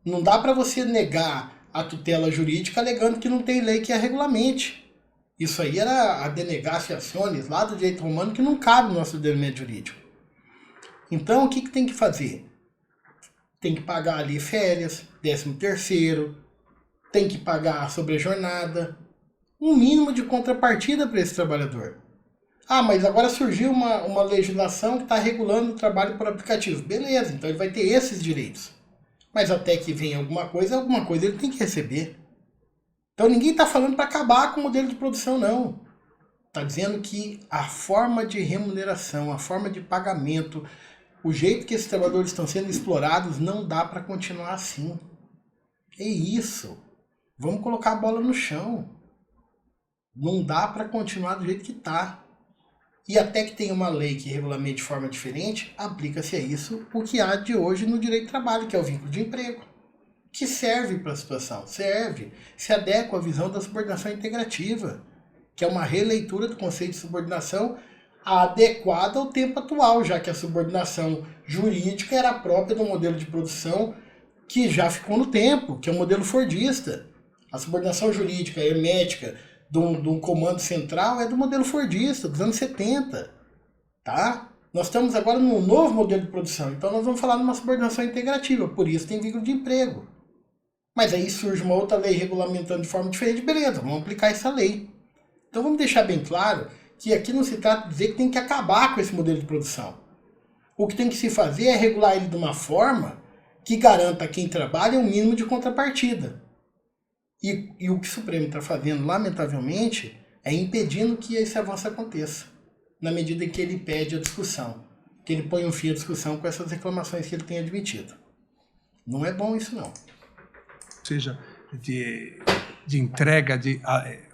Não dá para você negar a tutela jurídica alegando que não tem lei que a regulamente. Isso aí era a denegatio actionis lá do direito romano, que não cabe no nosso ordenamento jurídico. Então, o que tem que fazer? Tem que pagar ali férias, 13º, tem que pagar a sobrejornada, um mínimo de contrapartida para esse trabalhador. Ah, mas agora surgiu uma legislação que está regulando o trabalho por aplicativo. Beleza, então ele vai ter esses direitos. Mas até que venha alguma coisa ele tem que receber. Então ninguém está falando para acabar com o modelo de produção, não. Está dizendo que a forma de remuneração, a forma de pagamento, o jeito que esses trabalhadores estão sendo explorados, não dá para continuar assim. É isso. Vamos colocar a bola no chão. Não dá para continuar do jeito que está. E até que tenha uma lei que regulamente de forma diferente, aplica-se a isso o que há de hoje no direito do trabalho, que é o vínculo de emprego. Que serve para a situação, se adequa à visão da subordinação integrativa, que é uma releitura do conceito de subordinação adequada ao tempo atual, já que a subordinação jurídica era própria do modelo de produção que já ficou no tempo, que é o modelo fordista. A subordinação jurídica hermética de um comando central é do modelo fordista, dos anos 70. Tá? Nós estamos agora num novo modelo de produção, então nós vamos falar numa subordinação integrativa, por isso tem vínculo de emprego. Mas aí surge uma outra lei regulamentando de forma diferente, beleza, vamos aplicar essa lei. Então vamos deixar bem claro que aqui não se trata de dizer que tem que acabar com esse modelo de produção. O que tem que se fazer é regular ele de uma forma que garanta a quem trabalha um mínimo de contrapartida. E o que o Supremo está fazendo, lamentavelmente, é impedindo que esse avanço aconteça, na medida em que ele pede a discussão, que ele põe um fim à discussão com essas reclamações que ele tem admitido. Não é bom isso, não. Ou seja, de entrega de...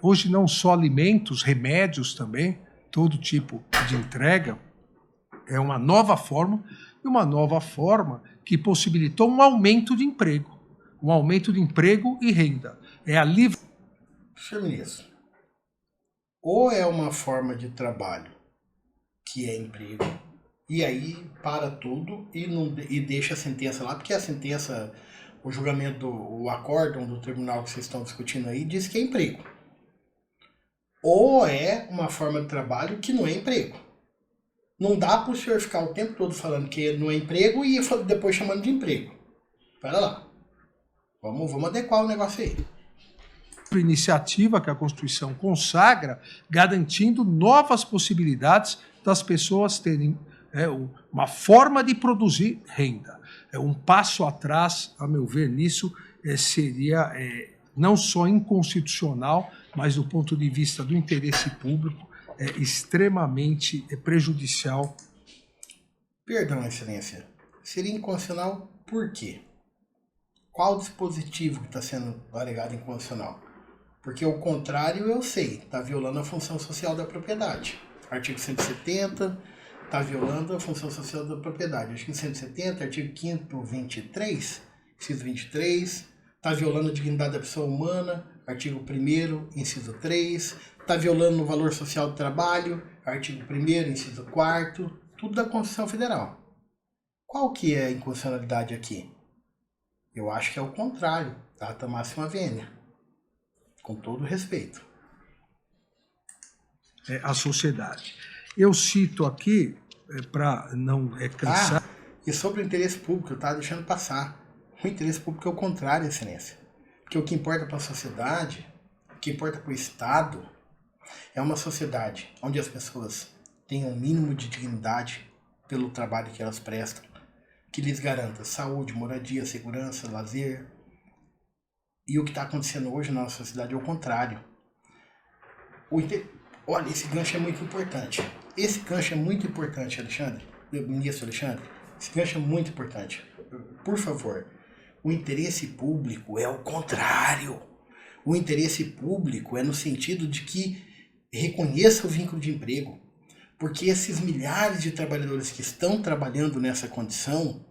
Hoje não só alimentos, remédios também, todo tipo de entrega, é uma nova forma, e uma nova forma que possibilitou um aumento de emprego. Um aumento de emprego e renda. É a livre... Senhor ministro, ou é uma forma de trabalho que é emprego, e aí para tudo e deixa a sentença lá, porque a sentença, o julgamento, o acórdão do tribunal que vocês estão discutindo aí, diz que é emprego. Ou é uma forma de trabalho que não é emprego. Não dá para o senhor ficar o tempo todo falando que não é emprego e depois chamando de emprego. Pera lá. Vamos adequar o negócio aí. Iniciativa que a Constituição consagra, garantindo novas possibilidades das pessoas terem uma forma de produzir renda. Um passo atrás, a meu ver, nisso seria não só inconstitucional, mas do ponto de vista do interesse público, extremamente prejudicial. Perdão, Excelência. Seria inconstitucional por quê? Qual dispositivo que está sendo alegado inconstitucional? Porque o contrário eu sei, está violando a função social da propriedade. Artigo 170 está violando a função social da propriedade. Artigo 170, artigo 5º, 23, inciso 23, está violando a dignidade da pessoa humana, artigo 1º, inciso 3, está violando o valor social do trabalho, artigo 1º, inciso 4º, tudo da Constituição Federal. Qual que é a inconstitucionalidade aqui? Eu acho que é o contrário, data máxima vênia. Com todo respeito. A sociedade. Eu cito aqui, para não cansar... E sobre o interesse público, eu estava deixando passar. O interesse público é o contrário, Excelência. Porque o que importa para a sociedade, o que importa para o Estado, é uma sociedade onde as pessoas tenham um mínimo de dignidade pelo trabalho que elas prestam, que lhes garanta saúde, moradia, segurança, lazer. E o que está acontecendo hoje na nossa sociedade é o contrário. Olha, esse gancho é muito importante. Esse gancho é muito importante, Alexandre. Ministro Alexandre, esse gancho é muito importante. Por favor, o interesse público é o contrário. O interesse público é no sentido de que reconheça o vínculo de emprego. Porque esses milhares de trabalhadores que estão trabalhando nessa condição,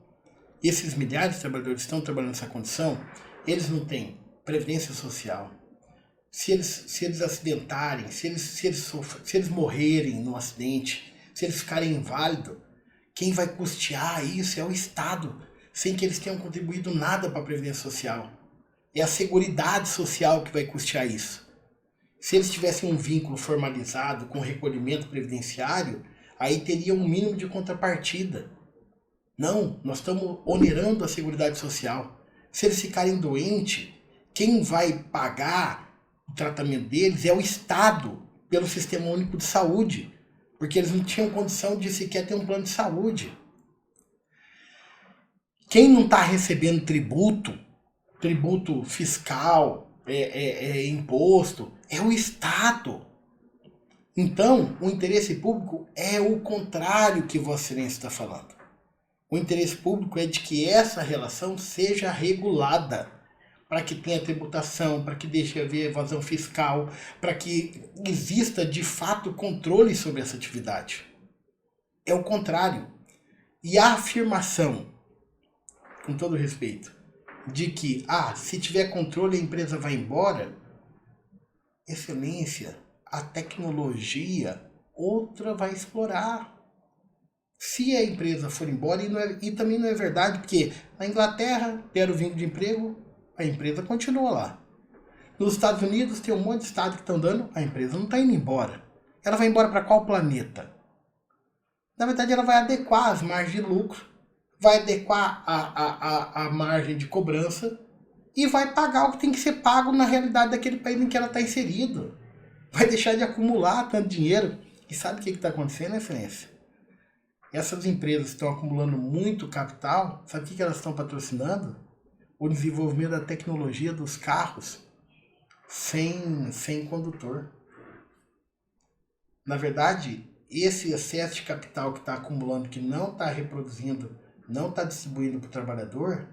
eles não têm previdência social. Se eles acidentarem, se eles morrerem num acidente, se eles ficarem inválidos, quem vai custear isso é o Estado, sem que eles tenham contribuído nada para a previdência social. É a Seguridade Social que vai custear isso. Se eles tivessem um vínculo formalizado com recolhimento previdenciário, aí teria um mínimo de contrapartida. Não, nós estamos onerando a Seguridade Social. Se eles ficarem doentes, quem vai pagar o tratamento deles é o Estado, pelo Sistema Único de Saúde, porque eles não tinham condição de sequer ter um plano de saúde. Quem não está recebendo tributo fiscal, imposto, é o Estado. Então, o interesse público é o contrário que Vossa Excelência está falando. O interesse público é de que essa relação seja regulada, para que tenha tributação, para que deixe haver evasão fiscal, para que exista de fato controle sobre essa atividade. É o contrário. E a afirmação, com todo respeito, de que, se tiver controle a empresa vai embora, Excelência, a tecnologia, outra vai explorar. Se a empresa for embora, e também não é verdade, porque na Inglaterra deram o vínculo de emprego, a empresa continua lá. Nos Estados Unidos tem um monte de estado que estão dando, a empresa não está indo embora. Ela vai embora para qual planeta? Na verdade, ela vai adequar as margens de lucro, vai adequar a margem de cobrança e vai pagar o que tem que ser pago na realidade daquele país em que ela está inserido. Vai deixar de acumular tanto dinheiro. E sabe o que está acontecendo, Excelência? Essas empresas estão acumulando muito capital. Sabe o que elas estão patrocinando? O desenvolvimento da tecnologia dos carros sem condutor. Na verdade, esse excesso de capital que está acumulando, que não está reproduzindo, não está distribuindo para o trabalhador,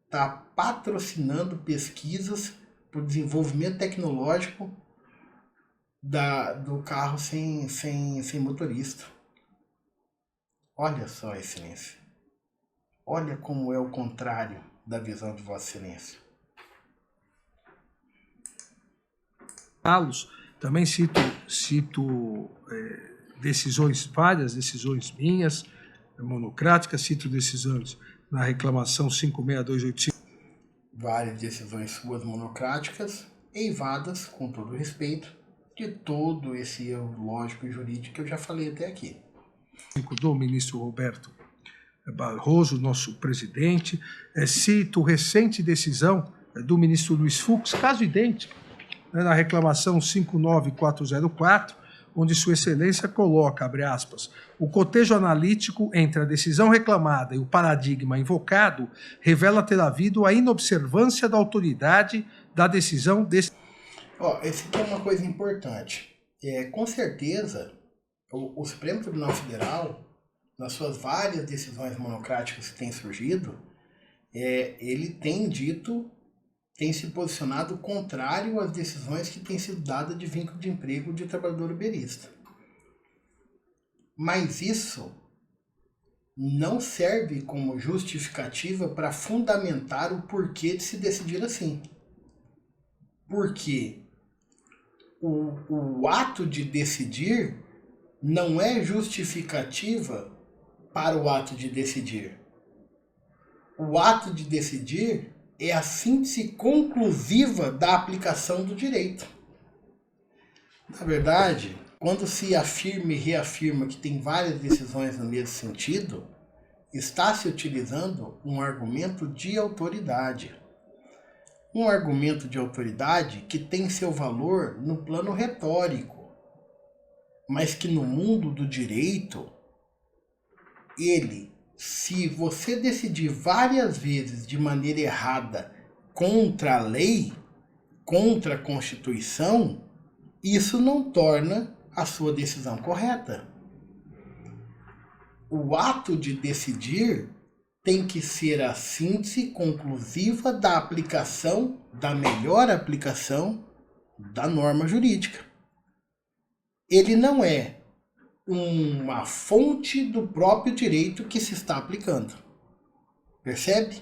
está patrocinando pesquisas para o desenvolvimento tecnológico do carro sem motorista. Olha só, Excelência. Olha como é o contrário da visão de Vossa Excelência. Também cito várias decisões minhas, monocráticas, cito decisões na reclamação 56285. Várias decisões suas monocráticas, eivadas, com todo respeito, de todo esse erro lógico e jurídico que eu já falei até aqui. Do ministro Roberto Barroso, nosso presidente. Cito recente decisão do ministro Luiz Fux, caso idêntico, na reclamação 59404, onde Sua Excelência coloca, abre aspas, o cotejo analítico entre a decisão reclamada e o paradigma invocado revela ter havido a inobservância da autoridade da decisão desse... Esse aqui é uma coisa importante. Com certeza, o Supremo Tribunal Federal, nas suas várias decisões monocráticas que têm surgido, ele tem se posicionado contrário às decisões que têm sido dadas de vínculo de emprego de trabalhador uberista. Mas isso não serve como justificativa para fundamentar o porquê de se decidir assim. Porque o ato de decidir não é justificativa para o ato de decidir. O ato de decidir é a síntese conclusiva da aplicação do direito. Na verdade, quando se afirma e reafirma que tem várias decisões no mesmo sentido, está se utilizando um argumento de autoridade. Um argumento de autoridade que tem seu valor no plano retórico, mas que no mundo do direito, se você decidir várias vezes de maneira errada contra a lei, contra a Constituição, isso não torna a sua decisão correta. O ato de decidir tem que ser a síntese conclusiva da aplicação, da melhor aplicação da norma jurídica. Ele não é uma fonte do próprio direito que se está aplicando. Percebe?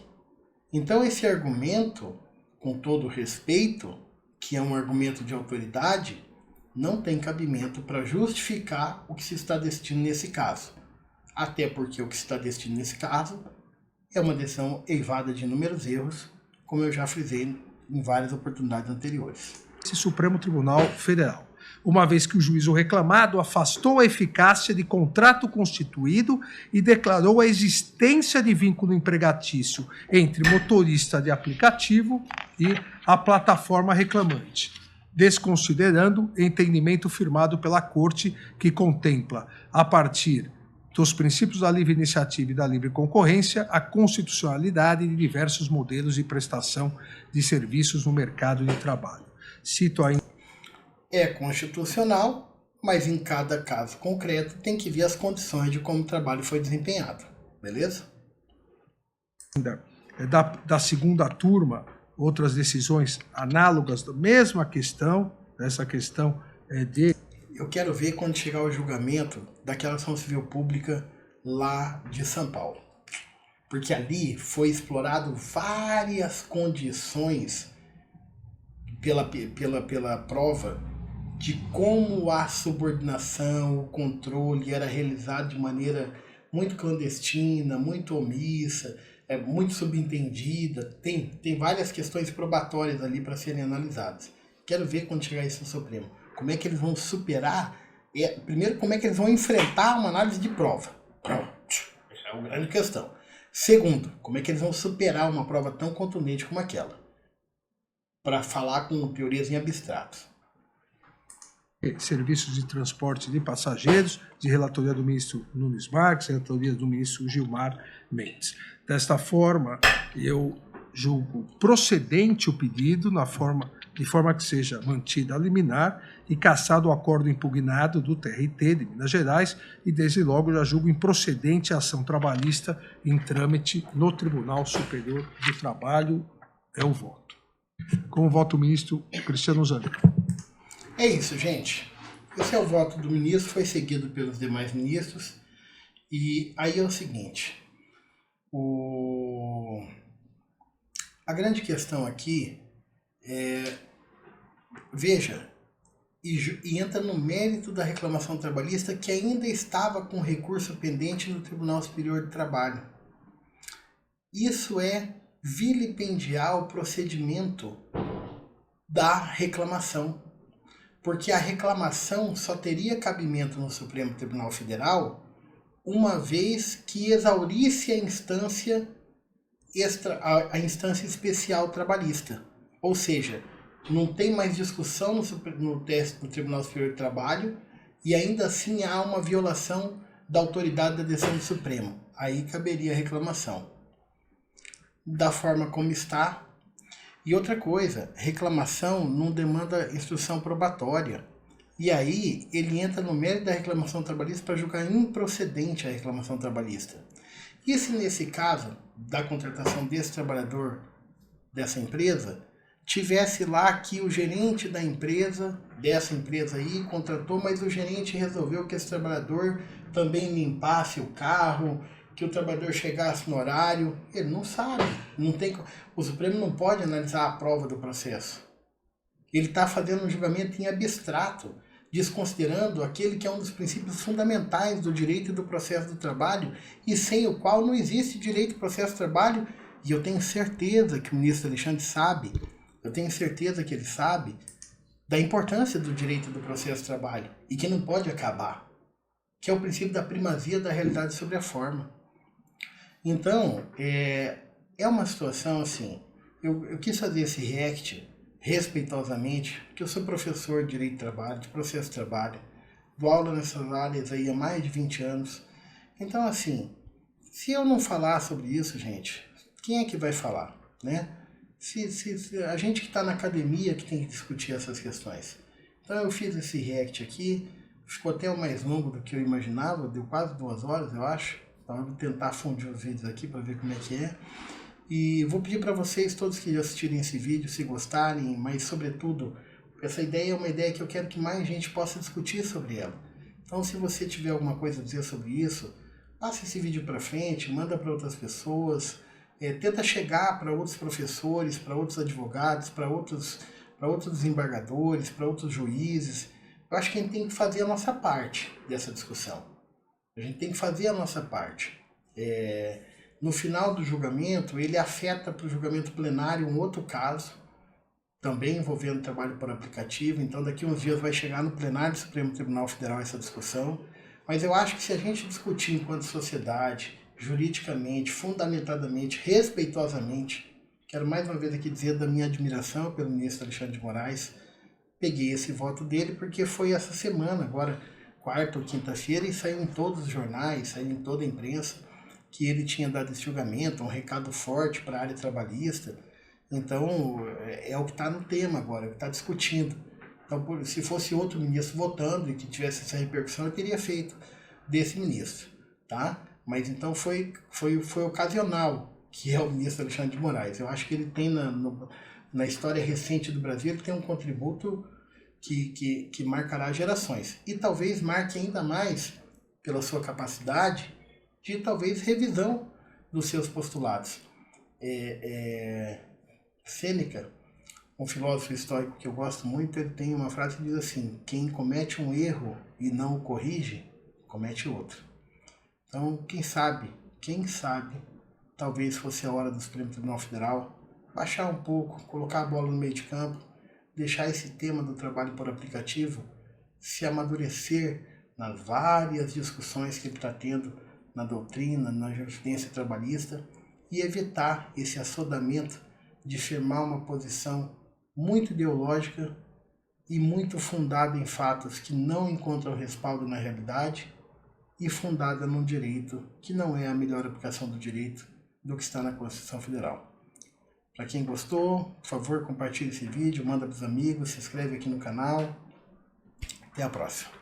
Então esse argumento, com todo respeito, que é um argumento de autoridade, não tem cabimento para justificar o que se está decidindo nesse caso. Até porque o que se está decidindo nesse caso é uma decisão eivada de inúmeros erros, como eu já frisei em várias oportunidades anteriores. Esse Supremo Tribunal Federal, uma vez que o juízo reclamado afastou a eficácia de contrato constituído e declarou a existência de vínculo empregatício entre motorista de aplicativo e a plataforma reclamante, desconsiderando entendimento firmado pela Corte que contempla, a partir dos princípios da livre iniciativa e da livre concorrência, a constitucionalidade de diversos modelos de prestação de serviços no mercado de trabalho. Cito ainda. É constitucional, mas em cada caso concreto tem que ver as condições de como o trabalho foi desempenhado. Beleza? Da segunda turma, outras decisões análogas da mesma questão, essa questão de... Eu quero ver quando chegar o julgamento daquela ação civil pública lá de São Paulo. Porque ali foi explorado várias condições pela prova de como a subordinação, o controle era realizado de maneira muito clandestina, muito omissa, é muito subentendida, tem várias questões probatórias ali para serem analisadas. Quero ver quando chegar isso no Supremo. Como é que eles vão superar, primeiro, como é que eles vão enfrentar uma análise de prova. É uma grande questão. Segundo, como é que eles vão superar uma prova tão contundente como aquela? Para falar com teorias em abstrato. Serviços de transporte de passageiros, de relatoria do ministro Nunes Marques, relatoria do ministro Gilmar Mendes. Desta forma, eu julgo procedente o pedido de forma que seja mantida a liminar e cassado o acordo impugnado do TRT de Minas Gerais e, desde logo, já julgo improcedente a ação trabalhista em trâmite no Tribunal Superior do Trabalho. É o voto. Com o voto, o ministro Cristiano Zanin. É isso, gente. Esse é o voto do ministro, foi seguido pelos demais ministros. E aí é o seguinte, a grande questão aqui veja, e entra no mérito da reclamação trabalhista que ainda estava com recurso pendente no Tribunal Superior do Trabalho. Isso é vilipendiar o procedimento da reclamação. Porque a reclamação só teria cabimento no Supremo Tribunal Federal uma vez que exaurisse a instância especial trabalhista. Ou seja, não tem mais discussão no Tribunal Superior do Trabalho e ainda assim há uma violação da autoridade da decisão do Supremo. Aí caberia a reclamação. Da forma como está. E outra coisa, reclamação não demanda instrução probatória. E aí ele entra no mérito da reclamação trabalhista para julgar improcedente a reclamação trabalhista. E se nesse caso da contratação desse trabalhador, dessa empresa, tivesse lá que o gerente da empresa, dessa empresa aí, contratou, mas o gerente resolveu que esse trabalhador também limpasse o carro, que o trabalhador chegasse no horário, ele não sabe, o Supremo não pode analisar a prova do processo. Ele está fazendo um julgamento em abstrato, desconsiderando aquele que é um dos princípios fundamentais do direito e do processo do trabalho, e sem o qual não existe direito do processo do trabalho, e eu tenho certeza que o ministro Alexandre sabe, eu tenho certeza que ele sabe da importância do direito do processo do trabalho, e que não pode acabar, que é o princípio da primazia da realidade sobre a forma. Então, é uma situação assim, eu quis fazer esse react respeitosamente, porque eu sou professor de Direito do Trabalho, de Processo de Trabalho, dou aula nessas áreas aí há mais de 20 anos. Então, assim, se eu não falar sobre isso, gente, quem é que vai falar, né? Se a gente que está na academia que tem que discutir essas questões. Então, eu fiz esse react aqui, ficou até mais longo do que eu imaginava, deu quase 2 horas, eu acho. Então eu vou tentar fundir os vídeos aqui para ver como é que é. E vou pedir para vocês, todos que assistirem esse vídeo, se gostarem, mas sobretudo, essa ideia é uma ideia que eu quero que mais gente possa discutir sobre ela. Então se você tiver alguma coisa a dizer sobre isso, passa esse vídeo para frente, manda para outras pessoas, tenta chegar para outros professores, para outros advogados, para outros desembargadores, para outros juízes. Eu acho que a gente tem que fazer a nossa parte dessa discussão. A gente tem que fazer a nossa parte. No final do julgamento, ele afeta para o julgamento plenário um outro caso, também envolvendo trabalho por aplicativo. Então, daqui uns dias vai chegar no plenário do Supremo Tribunal Federal essa discussão. Mas eu acho que se a gente discutir enquanto sociedade, juridicamente, fundamentadamente, respeitosamente, quero mais uma vez aqui dizer da minha admiração pelo ministro Alexandre de Moraes, peguei esse voto dele porque foi essa semana, agora quarta ou quinta-feira, e saiu em todos os jornais, saiu em toda a imprensa, que ele tinha dado esse julgamento, um recado forte para a área trabalhista. Então, é o que está no tema agora, é o que está discutindo. Então, se fosse outro ministro votando e que tivesse essa repercussão, eu teria feito desse ministro, tá? Mas então foi ocasional, que é o ministro Alexandre de Moraes. Eu acho que ele tem, na história recente do Brasil, ele tem um contributo que marcará gerações. E talvez marque ainda mais pela sua capacidade de talvez revisão dos seus postulados. Sêneca, um filósofo histórico que eu gosto muito, ele tem uma frase que diz assim: quem comete um erro e não o corrige, comete outro. Então, quem sabe, talvez fosse a hora do Supremo Tribunal Federal baixar um pouco, colocar a bola no meio de campo, deixar esse tema do trabalho por aplicativo se amadurecer nas várias discussões que ele está tendo na doutrina, na jurisprudência trabalhista, e evitar esse assodamento de firmar uma posição muito ideológica e muito fundada em fatos que não encontram respaldo na realidade e fundada num direito que não é a melhor aplicação do direito do que está na Constituição Federal. Para quem gostou, por favor, compartilhe esse vídeo, manda para os amigos, se inscreve aqui no canal. Até a próxima.